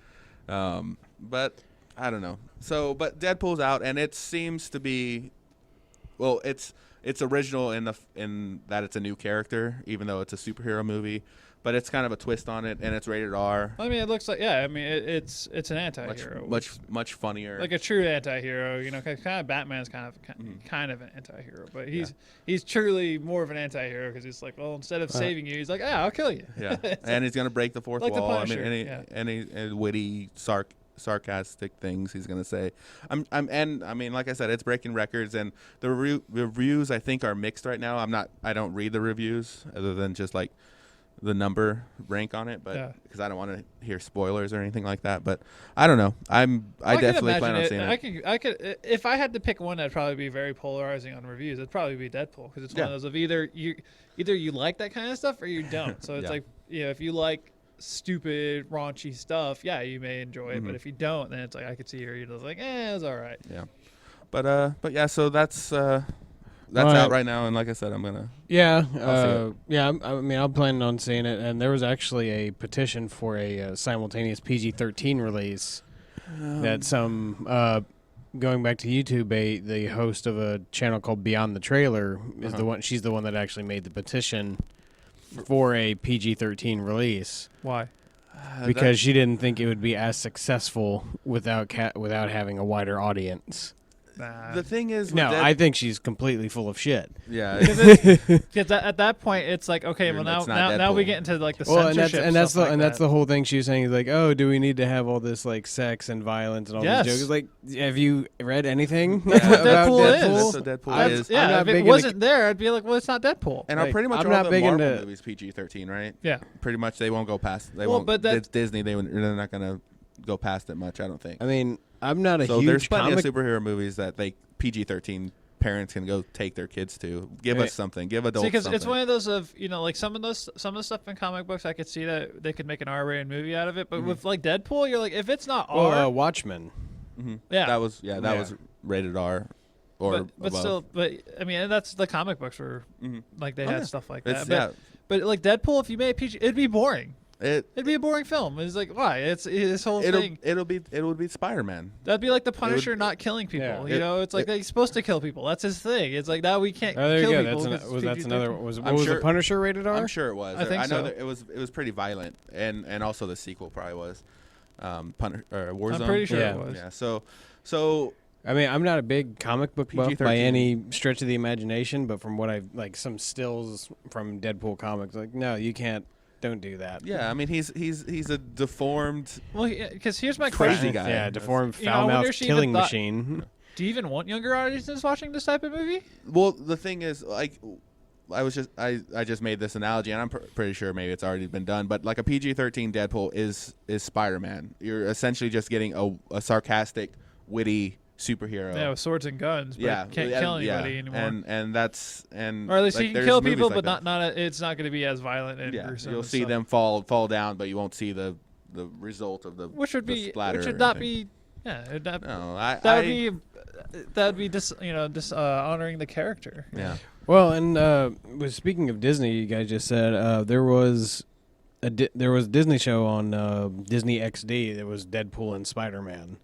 But I don't know. So, but Deadpool's out, and it seems to be, well, it's original in that it's a new character, even though it's a superhero movie. But it's kind of a twist on it, and it's rated R. I mean, it looks like it's an anti-hero, Much funnier. like a true anti-hero. 'Cause kind of Batman's kind of an anti-hero, but he's truly more of an anti-hero because he's like, well, instead of saving you, he's like, I'll kill you. Yeah, and he's gonna break the fourth Like the wall. Punisher, I mean, yeah. any witty, sarcastic things he's gonna say. And I mean, like I said, it's breaking records, and the reviews I think are mixed right now. I don't read the reviews other than just like the number rank on it, but Yeah. because I don't want to hear spoilers or anything like that. But I don't know. I Can definitely plan on imagine seeing it. I could, if I had to pick one, that'd probably be very polarizing on reviews. It'd probably be Deadpool because it's one Yeah. of those of either you like that kind of stuff or you don't. So it's Yeah. like, if you like stupid, raunchy stuff, yeah, you may enjoy it. But if you don't, then it's like I could see you're just like, it's all right. Yeah, but yeah. So that's Well, out right now, and like I said, I'm gonna. Yeah, I'll see yeah. I mean, I'm planning on seeing it, and there was actually a petition for a simultaneous PG-13 release that some. Going back to YouTube, the host of a channel called Beyond the Trailer is the one. She's the one that actually made the petition for a PG-13 release Why? because she didn't think it would be as successful without having a wider audience. Nah. The thing is, No, with I think she's completely full of shit. yeah. Because at that point, it's like, okay, well It's now not now we Deadpool. get into like the Well, censorship that's stuff like that's that. the whole thing she was saying. Is like, oh, do we need to have all this like sex and violence and all Yes. these jokes? Like, have you read anything That's what about Deadpool is. That's what Deadpool I'm- is. Yeah, I'm not if big it into- wasn't there, I'd be like, well, it's not Deadpool. And Like, are pretty much I'm all not the big Marvel into- movies PG-13, right? Yeah. Pretty much they won't go past. They Well, won't. but It's Disney. They're not gonna go past it much. I don't think. I mean, I'm not a So there's huge plenty comic. of superhero movies that PG-13 parents can go take their kids to. Give Right. us something. Give adults because something. it's one of those of like some of the stuff in comic books I could see that they could make an R-rated movie out of it, but with like Deadpool, you're like if it's not R, Well, Watchmen. yeah, That was Yeah. was rated R or but above. still, but I mean, and that's the comic books were like they Oh, had yeah. stuff like It's, that. But like Deadpool, if you made PG, it'd be boring. It'd be a boring film. It's like why? It's this whole thing. It would be Spider-Man. That'd be like the Punisher not killing people. Yeah. You know, it's like he's supposed to kill people. That's his thing. It's like now we can't Oh, there you kill go. people. That's, because that's it's another. PG-13. Was I'm the sure- Punisher rated R? I'm sure it was. I think I know so. that it was pretty violent, and also the sequel probably was. Warzone. I'm pretty sure Yeah. it was. Yeah. So I mean, I'm not a big comic book buff by PG-13. any stretch of the imagination, but from what I've like some stills from Deadpool comics, like no, you can't. Don't do that. yeah, I mean he's a deformed. Well, because here's my Crazy question: guy. Yeah, deformed, You know, I wonder foul-mouthed if she even killing thought- machine. Do you even want younger audiences watching this type of movie? Well, the thing is, like, I just made this analogy, and I'm pretty sure maybe it's already been done. But like a PG-13 Deadpool is Spider-Man. You're essentially just getting a sarcastic, witty superhero. Yeah, with swords and guns, but can't kill anybody anymore. And that's and or at least like, he can there's kill movies people, like but that. it's not going to be as violent and Yeah, gruesome. you'll and see stuff. them fall down, but you won't see the result of the which would the be splatter which would or not anything. be yeah it'd not, No, that would be honoring the character. yeah. Well, and speaking of Disney, you guys just said there was a Disney show on Disney XD that was Deadpool and Spider-Man,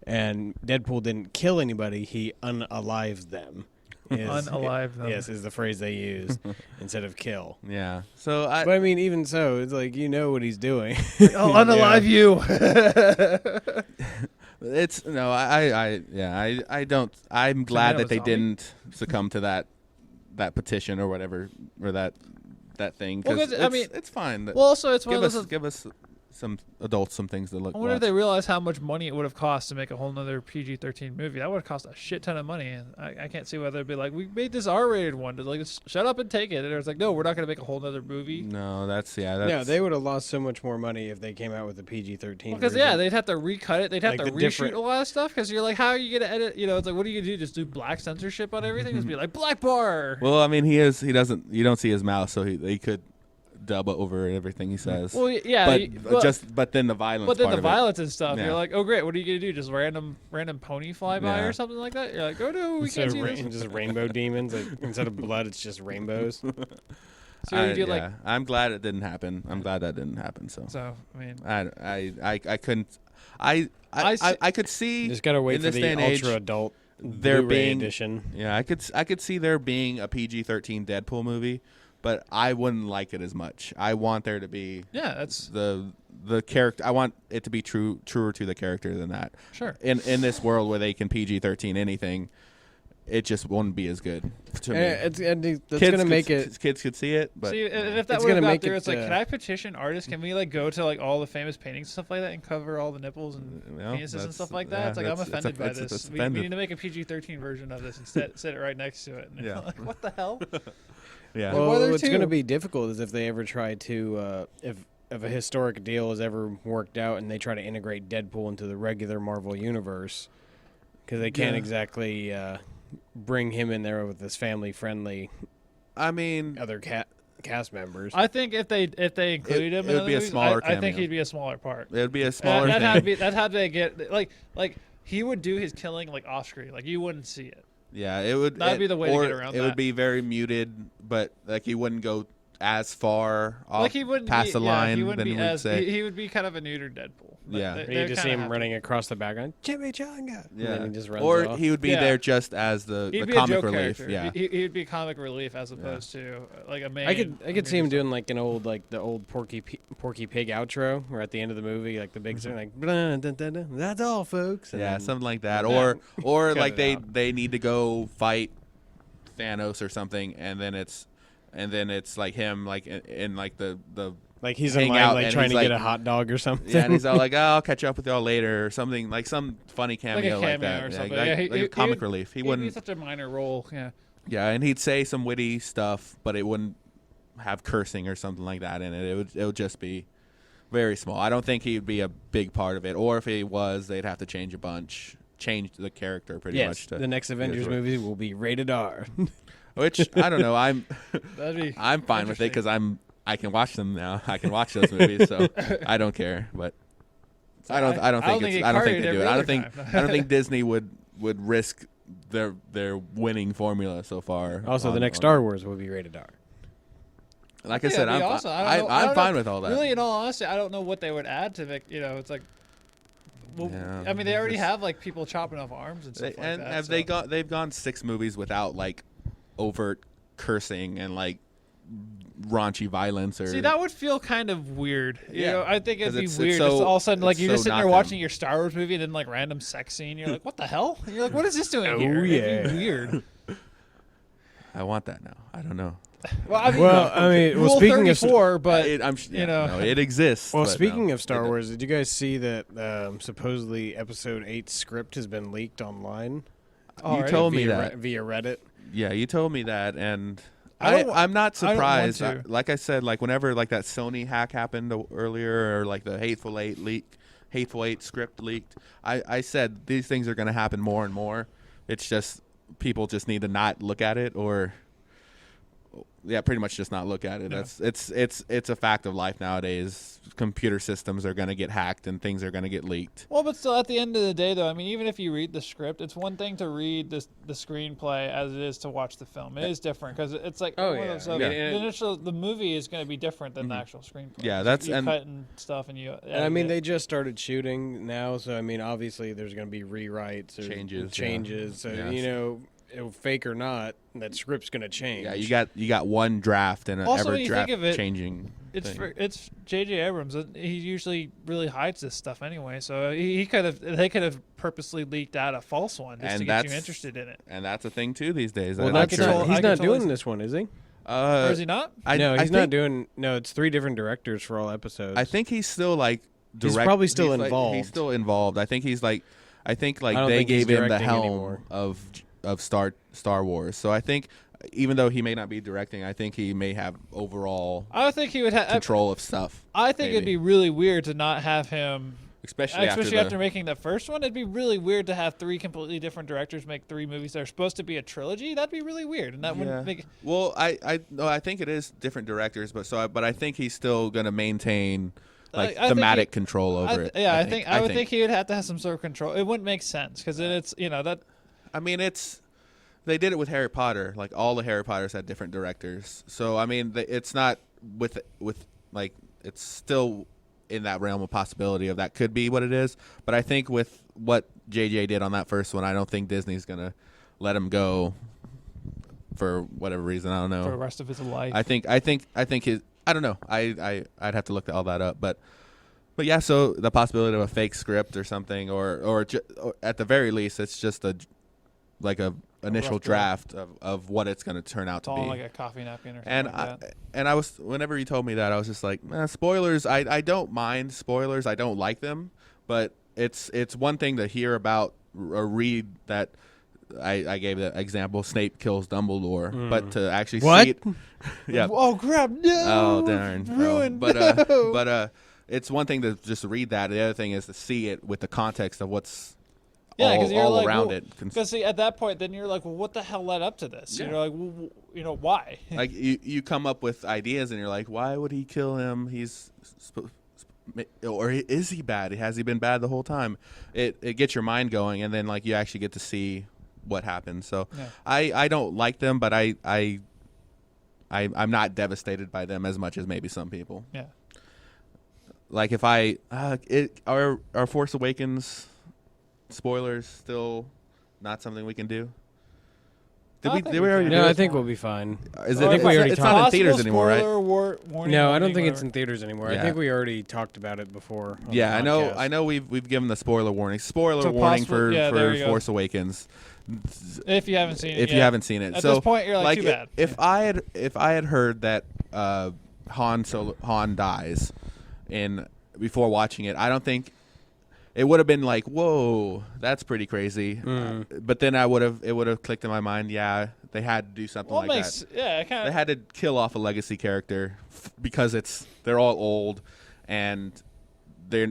and Deadpool didn't kill anybody; he unalived them. Unalive them. Yes, is the phrase they used instead of kill. Yeah. So But I mean, even so, it's like you know what he's doing. I'll unalive you. it's no, I don't. I'm glad of that a they zombie? didn't succumb to that petition or whatever, or that thing. Well, 'cause 'cause, I mean- it's fine. Well, also it's one of those. Give us some adults some things to look. I wonder if watch. they realize how much money it would have cost to make a whole nother PG-13 movie. That would have cost a shit ton of money, and I can't see why they'd be like, "We made this R-rated one." To like, just shut up and take it. And it's like, "No, we're not going to make a whole nother movie." No, that's No, they would have lost so much more money if they came out with a PG-13. Because version. they'd have to recut it. They'd have Like to the reshoot different- a lot of stuff. Because you're like, how are you going to edit? You know, it's like, what are you going to do? Just do black censorship on everything? Just be like, black bar. Well, I mean, he doesn't. You don't see his mouth, so they could dub over everything he says. Well, yeah, But then the violence. But then part the of it. violence and stuff. Yeah. You're like, oh great, what are you gonna do? Just random pony fly by Yeah. or something like that? You're like, oh no, we Instead can't of see this. just rainbow demons, like, instead of blood, it's just rainbows. So you do like, I'm glad it didn't happen. I'm glad that didn't happen. So so I mean, I couldn't. I could see. Just gotta wait in for this the day and age, ultra adult there Blu-ray being- edition. Yeah, I could see there being a PG-13 Deadpool movie, but I wouldn't like it as much. I want there to be yeah, that's the character. I want it to be truer to the character than that. sure. In this world where they can PG-13 anything, it just wouldn't be as good to me. That's Kids gonna make it. Kids could see it, but See, and if that It's would have gonna got make through, it, it's like, can I petition artists? Can we like go to like all the famous paintings and stuff like that and cover all the nipples and Well, penises and that's- stuff like yeah, that? It's like I'm that's- it's offended by it's this. We offended. need to make a PG-13 version of this and set it right next to it. And Yeah. like what the hell? yeah. Well, Well, there what's too. going to be difficult is if they ever try to, if a historic deal is ever worked out and they try to integrate Deadpool into the regular Marvel universe, because they can't Yeah. exactly bring him in there with his family-friendly I mean, other cast members. I think if they included him, it in would be other a movies, smaller I think cameo. he'd be a smaller part. it'd be a smaller that thing. had to be that had to get like he would do his killing like off screen, like you wouldn't see it. Yeah, it would. That'd be the way to or get around It that. would be very muted, but like he wouldn't go as far off Like he wouldn't past be, the yeah, line he wouldn't than be he would as say. he would be kind of a neutered Deadpool. Yeah. you just see him running across the background, Jimmy Changa, and then he just runs or off. he would be Yeah. there just as the He'd be comic a joke relief. character. Yeah, He'd be comic relief as opposed to like a main. I could see him major doing like an old the old Porky Pig outro, where at the end of the movie, like the big song, like blah, dun, dun, dun, that's all, folks. And yeah, then- something like that. Yeah. Or Cut like it out. they need to go fight Thanos or something, and then it's like him like in like the like he's hang in line, out like and trying he's to like- get a hot dog or something. yeah, and he's all like, "Oh, I'll catch up with y'all later," or something like some funny cameo like, cameo that, or Yeah, something. like, Yeah, like he- a comic he'd- relief. He He'd be wouldn't. such a minor role. Yeah. Yeah, and he'd say some witty stuff, but it wouldn't have cursing or something like that in it. It would just be Very small. I don't think he'd be a big part of it. Or if he was, they'd have to change the character pretty Yes, much. To the next Avengers movie will be rated R. Which I don't know. I'm That'd be fine with it interesting. because I can watch them now. I can watch those movies, so I don't care. But I don't think they do it. I don't think Disney would risk their winning formula so far. Also, the next Star Wars will be rated R. Like I Yeah, said, it'd be I'm awesome. I I'm don't fine know. with all that. Really, in all honesty, I don't know what they would add to make. It's like, well, Yeah, I mean, they already just- have like people chopping off arms and stuff and like that. have so. they got? They've gone 6 movies without like overt cursing and like raunchy violence or. See, that would feel kind of weird. Yeah, I think it'd 'cause be it's weird. so- just all of a sudden, like it's you're so just sitting not there watching them. your Star Wars movie and then like random sex scene. You're like, what the hell? And you're like, what is this doing Oh, here? It'd be yeah. weird. I want that now. I don't know. Well, I mean, Well, Rule speaking of 34, but No, it exists. Well, but speaking no, of Star it- Wars, did you guys see that supposedly Episode 8 script has been leaked online? you told me via that. via Reddit. Yeah, you told me that, and I don't- I'm not I don't want surprised. to. Like I said, like whenever like that Sony hack happened earlier, or like the Hateful Eight script leaked, I said these things are going to happen more and more. It's just people just need to not look at it, or pretty much just not look at it. Yeah. It's a fact of life nowadays. Computer systems are going to get hacked and things are going to get leaked. Well, but still, at the end of the day, though, I mean, even if you read the script, it's one thing to read the screenplay as it is to watch the film. It is different because it's like Oh, one of yeah. those, I mean, the movie is going to be different than the actual screenplay. Yeah, So that's- you and- cut and stuff, and you. And I mean, edit they it. just started shooting now, so I mean, obviously there's going to be rewrites or Changes, yeah. So Yes. fake or not, that script's going to change. Yeah, you got one draft and Also, every when you draft think of it, changing. It's thing. it's J.J. Abrams. He usually really hides this stuff anyway, so they could have purposely leaked out a false one just And to get you that's- interested in it. And that's a thing too these days. Well, I that's could totally- he's I not could totally- doing this one, is he? Or is he not? No, he's I not think, doing. No, it's 3 different directors for all episodes. I think he's still like. He's probably still he's, like, involved. he's still involved. I think he's like. I think like I don't they think he's gave him the directing helm anymore. of Star Wars. So I think even though he may not be directing, I think he may have overall I think he would have. control of stuff. I think it'd maybe. be really weird to not have him. especially Especially after after making the first one, it'd be really weird to have 3 completely different directors make 3 movies that are supposed to be a trilogy. That'd be really weird, and that wouldn't make. Well, I think it is different directors, but I think he's still going to maintain like I think thematic control over it. Yeah, I would think he would have to have some sort of control. It wouldn't make sense because then it's that. I mean, they did it with Harry Potter. Like all the Harry Potters had different directors. So I mean, it's not with like it's still in that realm of possibility of that could be what it is. But I think with what JJ did on that first one, I don't think Disney's gonna let him go for whatever reason. I don't know. For the rest of his life. I think his. I don't know. I'd have to look all that up, but yeah. So the possibility of a fake script or something, or at the very least, it's just a initial rough draft of what it's going to turn out it's to all be. like a coffee napkin or something And like that. I was whenever you told me that, I was just like, spoilers. I don't mind spoilers. I don't like them, but it's one thing to hear about or read that. I gave the example Snape kills Dumbledore, but to actually What? see it, yeah. Oh crap! No. Oh darn! Ruined. But it's one thing to just read that. The other thing is to see it with the context of what's Yeah, because you're all like, around well, it. Because see, at that point, then you're like, well, what the hell led up to this? Yeah. You're like, well, why? Like you come up with ideas, and you're like, why would he kill him? Or is he bad? Has he been bad the whole time? It gets your mind going, and then like you actually get to see what happens. So Yeah. I don't like them, but I'm not devastated by them as much as maybe some people. Yeah. Like if our Force Awakens spoilers still not something we can do. I think Did we we already can. do No, it? I think we'll be fine. Is I think we already it's not in Possible theaters anymore, right? spoiler warning, No, I don't warning, think it's whatever. in theaters anymore. Yeah. I think we already talked about it before. on Yeah, the podcast. I know we've given the spoiler warning. Spoiler So warning possible- yeah, there for you go. Force Awakens. If you haven't seen it, If you yet. haven't seen it. At So this point, you're like, too bad. If I had heard that Han dies before watching it, I don't think it would have been like, whoa, that's pretty crazy. But then it would have clicked in my mind. Yeah, they had to do something Well, it like that. makes it kind They of. had to kill off a legacy character because they're all old, and they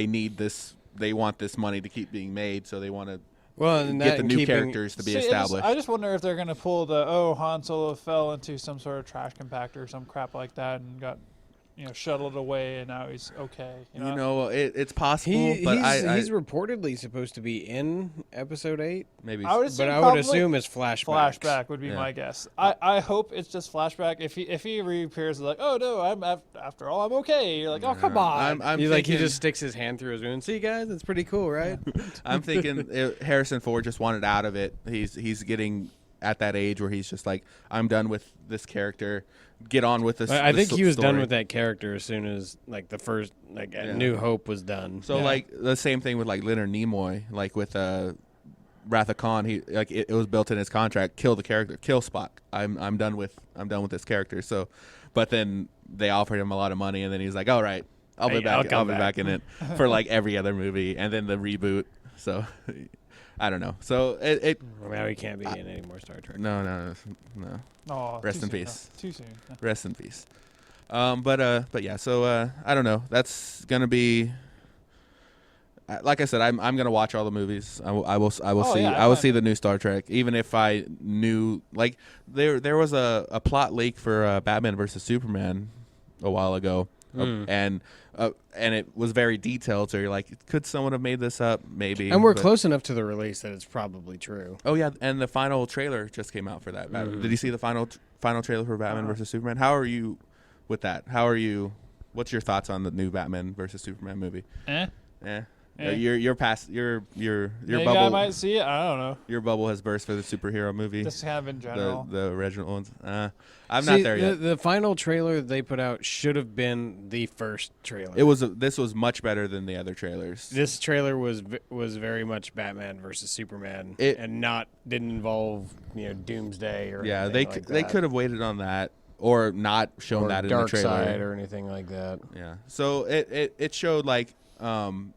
need this. They want this money to keep being made, so they want to Well, and get that the and new keeping- characters to be See, established. I just wonder if they're gonna pull the Han Solo fell into some sort of trash compactor or some crap like that and got shuttled away and now he's okay. It's possible, but he's reportedly supposed to be in episode 8, maybe I would assume but I would probably assume it's flashbacks. flashback would be Yeah. my guess. I hope it's just flashback. If he reappears like, oh no, after all I'm okay. You're like, oh come on. I'm He thinking, just sticks his hand through his wound. See, guys, that's pretty cool, right? I'm thinking Harrison Ford just wanted out of it. He's getting at that age where he's just like, I'm done with this character. Get on with this. I think this he was done story. with that character as soon as like the first Yeah. New Hope was done. So Yeah. like the same thing with like Leonard Nimoy, like with Wrath of Khan. He like it was built in his contract. Kill the character. Kill Spock. I'm done with this character. So, but then they offered him a lot of money, and then he's like, all right, I'll be Hey, back. I'll come I'll be back in it for like every other movie, and then the reboot. So, I don't know. So it Well, now he can't be in any more Star Trek. no. Oh, Rest too in soon, peace. no. Too soon. Rest in peace. But yeah. So I don't know. That's gonna be. Like I said, I'm gonna watch all the movies. I will Oh, see. yeah, I will I'm- see the new Star Trek, even if I knew. Like there was a plot leak for Batman versus Superman a while ago, and it was very detailed. So you're like, could someone have made this up? Maybe. And we're but- close enough to the release that it's probably true. Oh yeah, and the final trailer just came out for that. Did you see the final trailer for Batman versus Superman? How are you with that? What's your thoughts on the new Batman versus Superman movie? Eh? Eh. Eh. You're past your Maybe bubble. I might see it. I don't know. Your bubble has burst for the superhero movie. Just kind of in general. The original ones. I'm See, not there yet. The final trailer they put out should have been the first trailer. This was much better than the other trailers. This trailer was very much Batman versus Superman, and didn't involve Doomsday or yeah, anything like they that. could have waited on that or not shown or that in the Dark trailer Side or anything like that. Yeah. So it showed like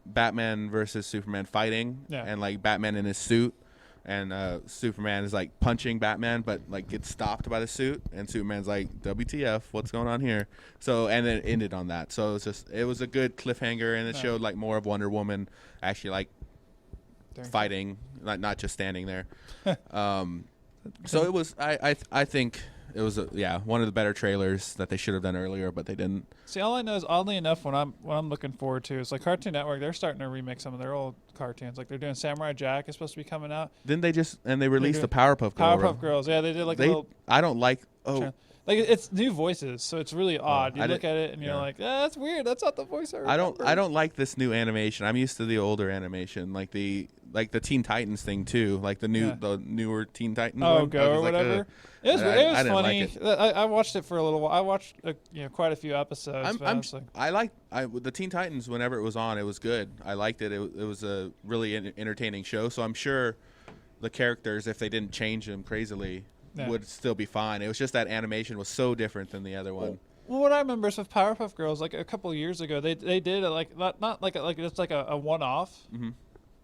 Batman versus Superman fighting, Yeah. and like Batman in his suit, and Superman is like punching Batman, but like gets stopped by the suit, and Superman's like, "WTF? What's going on here?" So and then it ended on that. So it was a good cliffhanger, and it Yeah. showed like more of Wonder Woman actually like During- fighting, not just standing there. So it was. I think. It was one of the better trailers that they should have done earlier, but they didn't. See, all I know is oddly enough, what I'm looking forward to is like Cartoon Network. They're starting to remake some of their old cartoons. Like they're doing Samurai Jack is supposed to be coming out. Didn't they they released do- the Powerpuff Girl? Powerpuff Girls, yeah, they did like a They little. I don't like. Oh, Like it's new voices, so it's really odd. You I look did- at it and you're yeah. like, that's weird. That's not the voice I I remember. don't like this new animation. I'm used to the older animation, like the Teen Titans thing too, like the newer Teen Titans. Oh, one. Go I or was like, whatever. ugh. It was I didn't funny. like it. I watched it for a little while. I watched quite a few episodes. but I was like, I liked the Teen Titans whenever it was on. It was good. I liked it. It was a really entertaining show. So I'm sure the characters, if they didn't change them crazily, Yeah. would still be fine. It was just that animation was so different than the other one. well, what I remember is with Powerpuff Girls, like a couple of years ago, they did it like not like it's like a one-off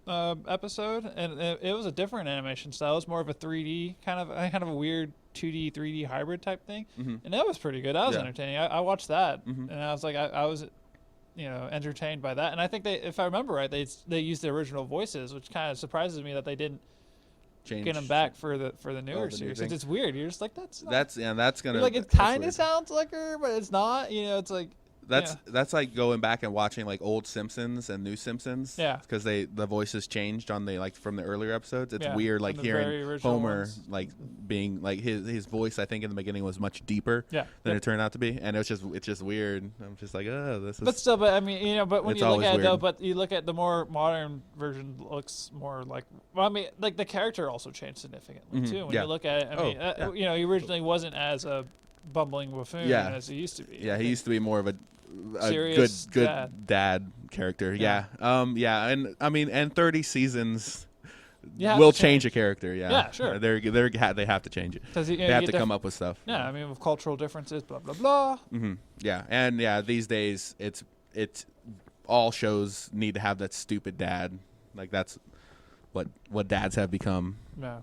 episode, and it was a different animation style. It was more of a 3D kind of a weird 2D 3D hybrid type thing, and that was pretty good. That was Yeah. entertaining. I watched that, and I was like, I was entertained by that. And I think if I remember right, they used the original voices, which kind of surprises me that they didn't Change. get them back for the newer the new series. thing. It's weird. You're just like that's not, That's gonna like it that's kind weird. of sounds like her, but it's not. It's like That's like going back and watching like old Simpsons and new Simpsons. Yeah. Because the voices changed on the from the earlier episodes. It's Yeah, weird from like the very hearing original Homer ones. like being like his voice. I think in the beginning was much deeper Yeah. than it turned out to be, and it's just weird. I'm just like, oh, this is. But still, but I mean, but when It's you look always at it though, weird. but you look at the more modern version, looks more like. Well, I mean, like the character also changed significantly too. When yeah. you look at it, I Oh, mean, he originally wasn't as a bumbling buffoon Yeah. as he used to be. Yeah, he used to be more of a Serious good dad character. Yeah. Yeah, and I mean, and 30 seasons You have will to change a character. Yeah. Yeah, sure. They have to change it. Because They have to come up with stuff. Yeah, I mean, with cultural differences, blah blah blah. Yeah, and these days it's all shows need to have that stupid dad. Like that's what dads have become. No,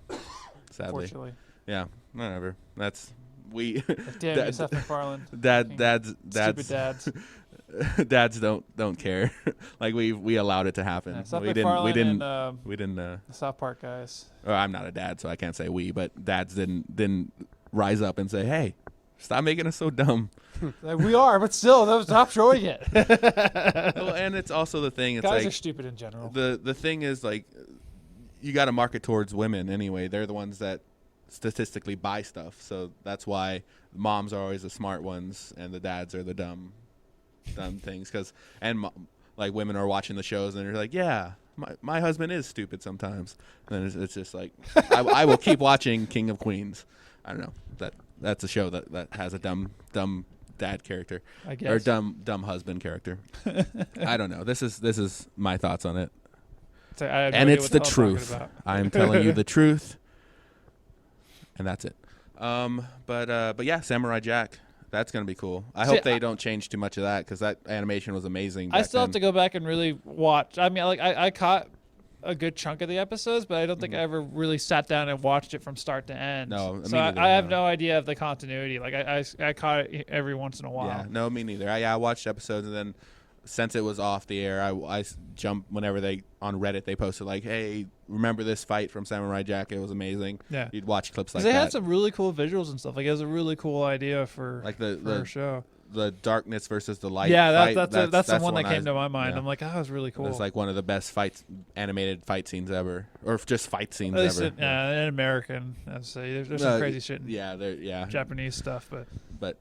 Sadly, unfortunately. yeah, whatever. That's we. Like, damn Dad- you, Seth MacFarlane. Dad's Stupid dads. dads don't care. Like we allowed it to happen. Yeah, Seth we MacFarlane didn't. and We didn't. the South Park guys. Or I'm not a dad, so I can't say we. But dads didn't rise up and say, "Hey, stop making us so dumb." Like, we are, but still, no, stop showing it. Well, and it's also the thing. It's Guys like are stupid in general. the thing is like you got to market towards women anyway. They're the ones that statistically buy stuff, so that's why moms are always the smart ones and the dads are the dumb things. Like women are watching the shows and they're like, yeah, my husband is stupid sometimes. And then it's just like I will keep watching King of Queens. I don't know, that's a show that has a dumb dad character, I guess. or dumb husband character. I don't know. This is my thoughts on it. So I have no And idea it's what the hell I'm talking truth. about. I'm telling you the truth, and that's it. But yeah, Samurai Jack. That's gonna be cool. I See, hope they don't change too much of that because that animation was amazing. I back still have to then. go back and really watch. I mean, like I caught a good chunk of the episodes, but I don't think I ever really sat down and watched it from start to end. No, me so neither, I have no. no idea of the continuity. Like I caught it every once in a while. Yeah, no, me neither. I watched episodes and then since it was off the air, I jumped whenever they on Reddit they posted like, hey, remember this fight from Samurai Jack? It was amazing. Yeah. You'd watch clips like Because they that. had some really cool visuals and stuff. Like it was a really cool idea for like for a show. the darkness versus the light. Yeah, fight. that's the one that came to my mind. yeah. I'm like, oh, that was really cool. It's like one of the best animated fight scenes ever, or just fight scenes At least ever. in American, I'd say there's some crazy shit in Yeah, Japanese stuff, but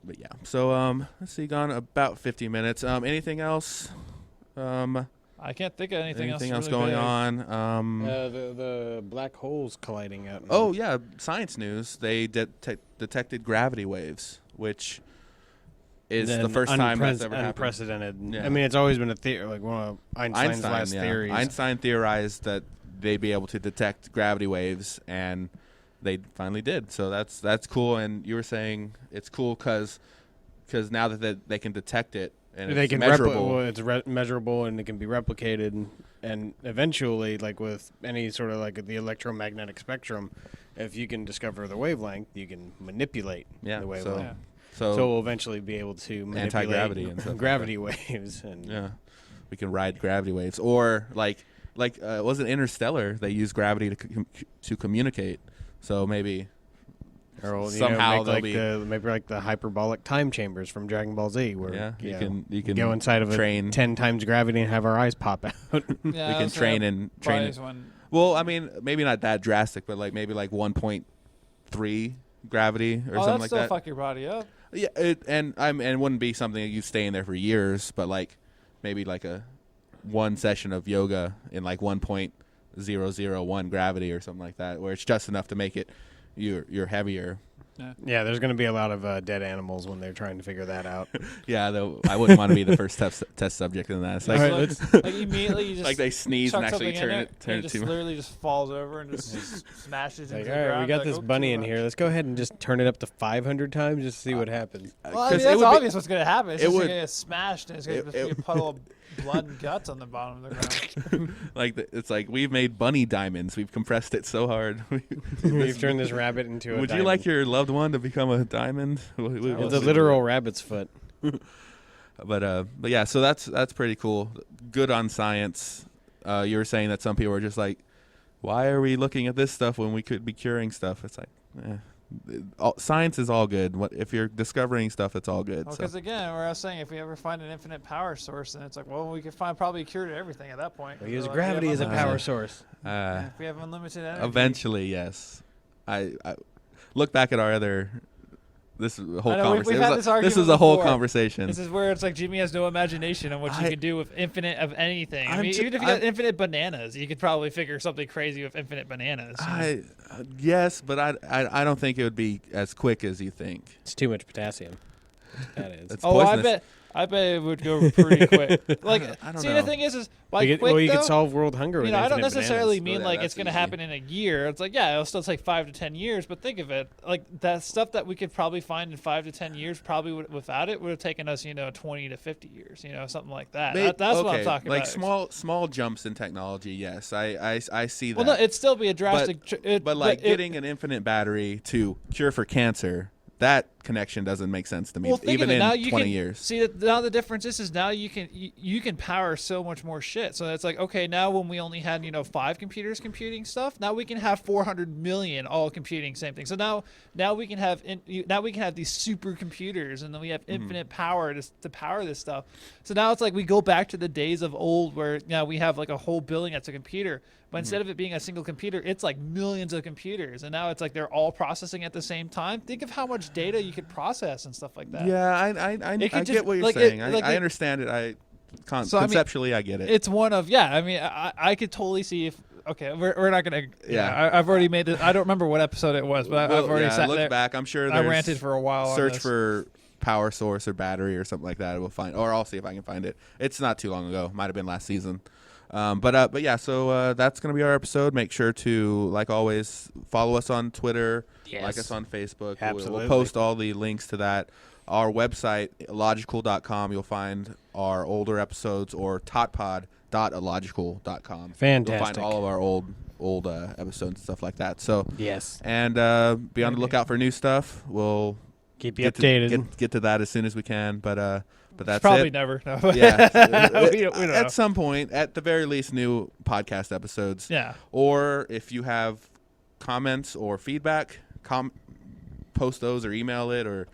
but yeah. So let's see, gone about 50 minutes. Anything else? I can't think of anything else going really big. on? The black holes colliding out. Oh yeah, science news. They detected gravity waves, which is the first time that's ever happened. unprecedented. Yeah. I mean, it's always been a theory, like one of Einstein's last yeah. theories. Einstein theorized that they'd be able to detect gravity waves, and they finally did. So that's cool. And you were saying it's cool because now that they can detect it and they it's can measurable. it's measurable and it can be replicated, and eventually, like with any sort of like the electromagnetic spectrum, if you can discover the wavelength, you can manipulate Yeah, the so- wavelength. Yeah. So, So we'll eventually be able to manipulate Anti-gravity and stuff like gravity waves. And yeah, we can ride gravity waves, or like was it Interstellar? They use gravity to communicate. So maybe or somehow they'll maybe like the hyperbolic time chambers from Dragon Ball Z, where yeah, you you can go inside of train. a 10 times gravity and have our eyes pop out. Yeah, we can that's train what and train. Bodies when Well, I mean, maybe not that drastic, but like maybe like 1.3 gravity or something that'd like still that. fuck your body up. Yeah, and it wouldn't be something that you stay in there for years, but like maybe like one session of yoga in like 1.001 gravity or something like that, where it's just enough to make it you're heavier. Yeah, there's going to be a lot of dead animals when they're trying to figure that out. Yeah, though I wouldn't want to be the first test subject in that. It's like, All right, like immediately you just like they sneeze chuck and actually something in turn it, it and it too just much. literally just falls over and just smashes Like, into all the right, ground. we got Like, this oh, bunny too in much. here. Let's go ahead and just turn it up to 500 times just to see what happens. Well, I mean, 'Cause it that's would be- obvious what's going to happen. It's it just would- going to get smashed and it's going to be a puddle of blood and guts on the bottom of the ground. Like it's like we've made bunny diamonds. We've compressed it so hard. We've turned this rabbit into a Would you diamond. like your loved one to become a diamond? We'll It's a see. literal rabbit's foot. But yeah, so that's pretty cool. Good on science. You were saying that some people are just like, why are we looking at this stuff when we could be curing stuff? It's like, science is all good. If you're discovering stuff, it's all good. Well, So. because again, where I was saying, if we ever find an infinite power source, then it's like, well, we could find probably a cure to everything at that point. We use Like, we gravity have as a unlimited- power source. If we have unlimited energy. Eventually, yes. I look back at our other. This is a whole I know, we've conversation. had This this argument is a whole before. conversation. This is where it's like Jimmy has no imagination on what you I- can do with infinite of anything. I I'm mean, ju- even if you got I- infinite bananas, you could probably figure something crazy with infinite bananas. you know? Yes, but I don't think it would be as quick as you think. It's too much potassium. That is. It's Oh, poisonous. I bet it would go pretty quick. Like, I don't see, know. the thing is by you quick you though, could solve world hunger with you know, I don't infinite necessarily bananas. mean Yeah, like that's it's going to easy. happen in a year. It's like, yeah, it'll still take 5 to 10 years, but think of it, like that stuff that we could probably find in 5 to 10 years, probably without it would have taken us, 20 to 50 years, something like that. That's what I'm talking like about. small jumps in technology. Yes, I see that. Well, no, it'd still be a drastic. but like getting an infinite battery to cure for cancer, that connection doesn't make sense to me, Well, think even of it. in Now you 20 can, years. See, now the difference is now you can power so much more shit. So it's like, okay, now when we only had 5 computers computing stuff, now we can have 400 million all computing same thing. So now we can have these supercomputers, and then we have infinite power to power this stuff. So now it's like we go back to the days of old where now we have like a whole building that's a computer. But instead of it being a single computer, it's like millions of computers, and now it's like they're all processing at the same time. Think of how much data you could process and stuff like that. Yeah, I just- get what you're like saying. it- like I it- understand it. So, I mean, Conceptually, I get it. It's one of I could totally see if we're not gonna I've already made it. I don't remember what episode it was, but I've already sat look there. back. I'm sure I there's ranted for a while. on search this. for power source or battery or something like that. We'll find, or I'll see if I can find it. It's not too long ago. Might have been last season. But yeah, so that's gonna be our episode. Make sure to, like always, follow us on Twitter, Yes. like us on Facebook. Absolutely. We'll post all the links to that. Our website, illogical.com. You'll find our older episodes, or totpod.illogical.com. Fantastic. You'll find all of our old episodes and stuff like that. So, Yes. and be on the lookout for new stuff. We'll Keep you get updated. get to that as soon as we can. But that's Probably it. never. No. Yeah, we don't know. at some point, at the very least, new podcast episodes. Yeah. Or if you have comments or feedback, post those or email it, or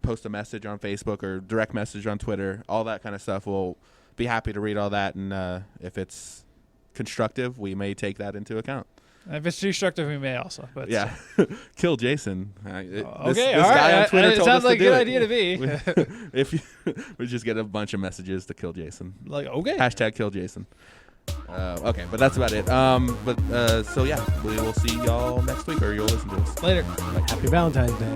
post a message on Facebook or direct message on Twitter. All that kind of stuff. We'll be happy to read all that, and if it's constructive, we may take that into account. If it's destructive, we may also. But Yeah, kill Jason. Okay, This all guy right. on Twitter It told sounds us like to a do good it. idea to me. If you, we just get a bunch of messages to kill Jason. Like, okay. Hashtag kill Jason. Okay, but that's about it. So yeah, we will see y'all next week, or you'll listen to us. Later. Happy Valentine's Day.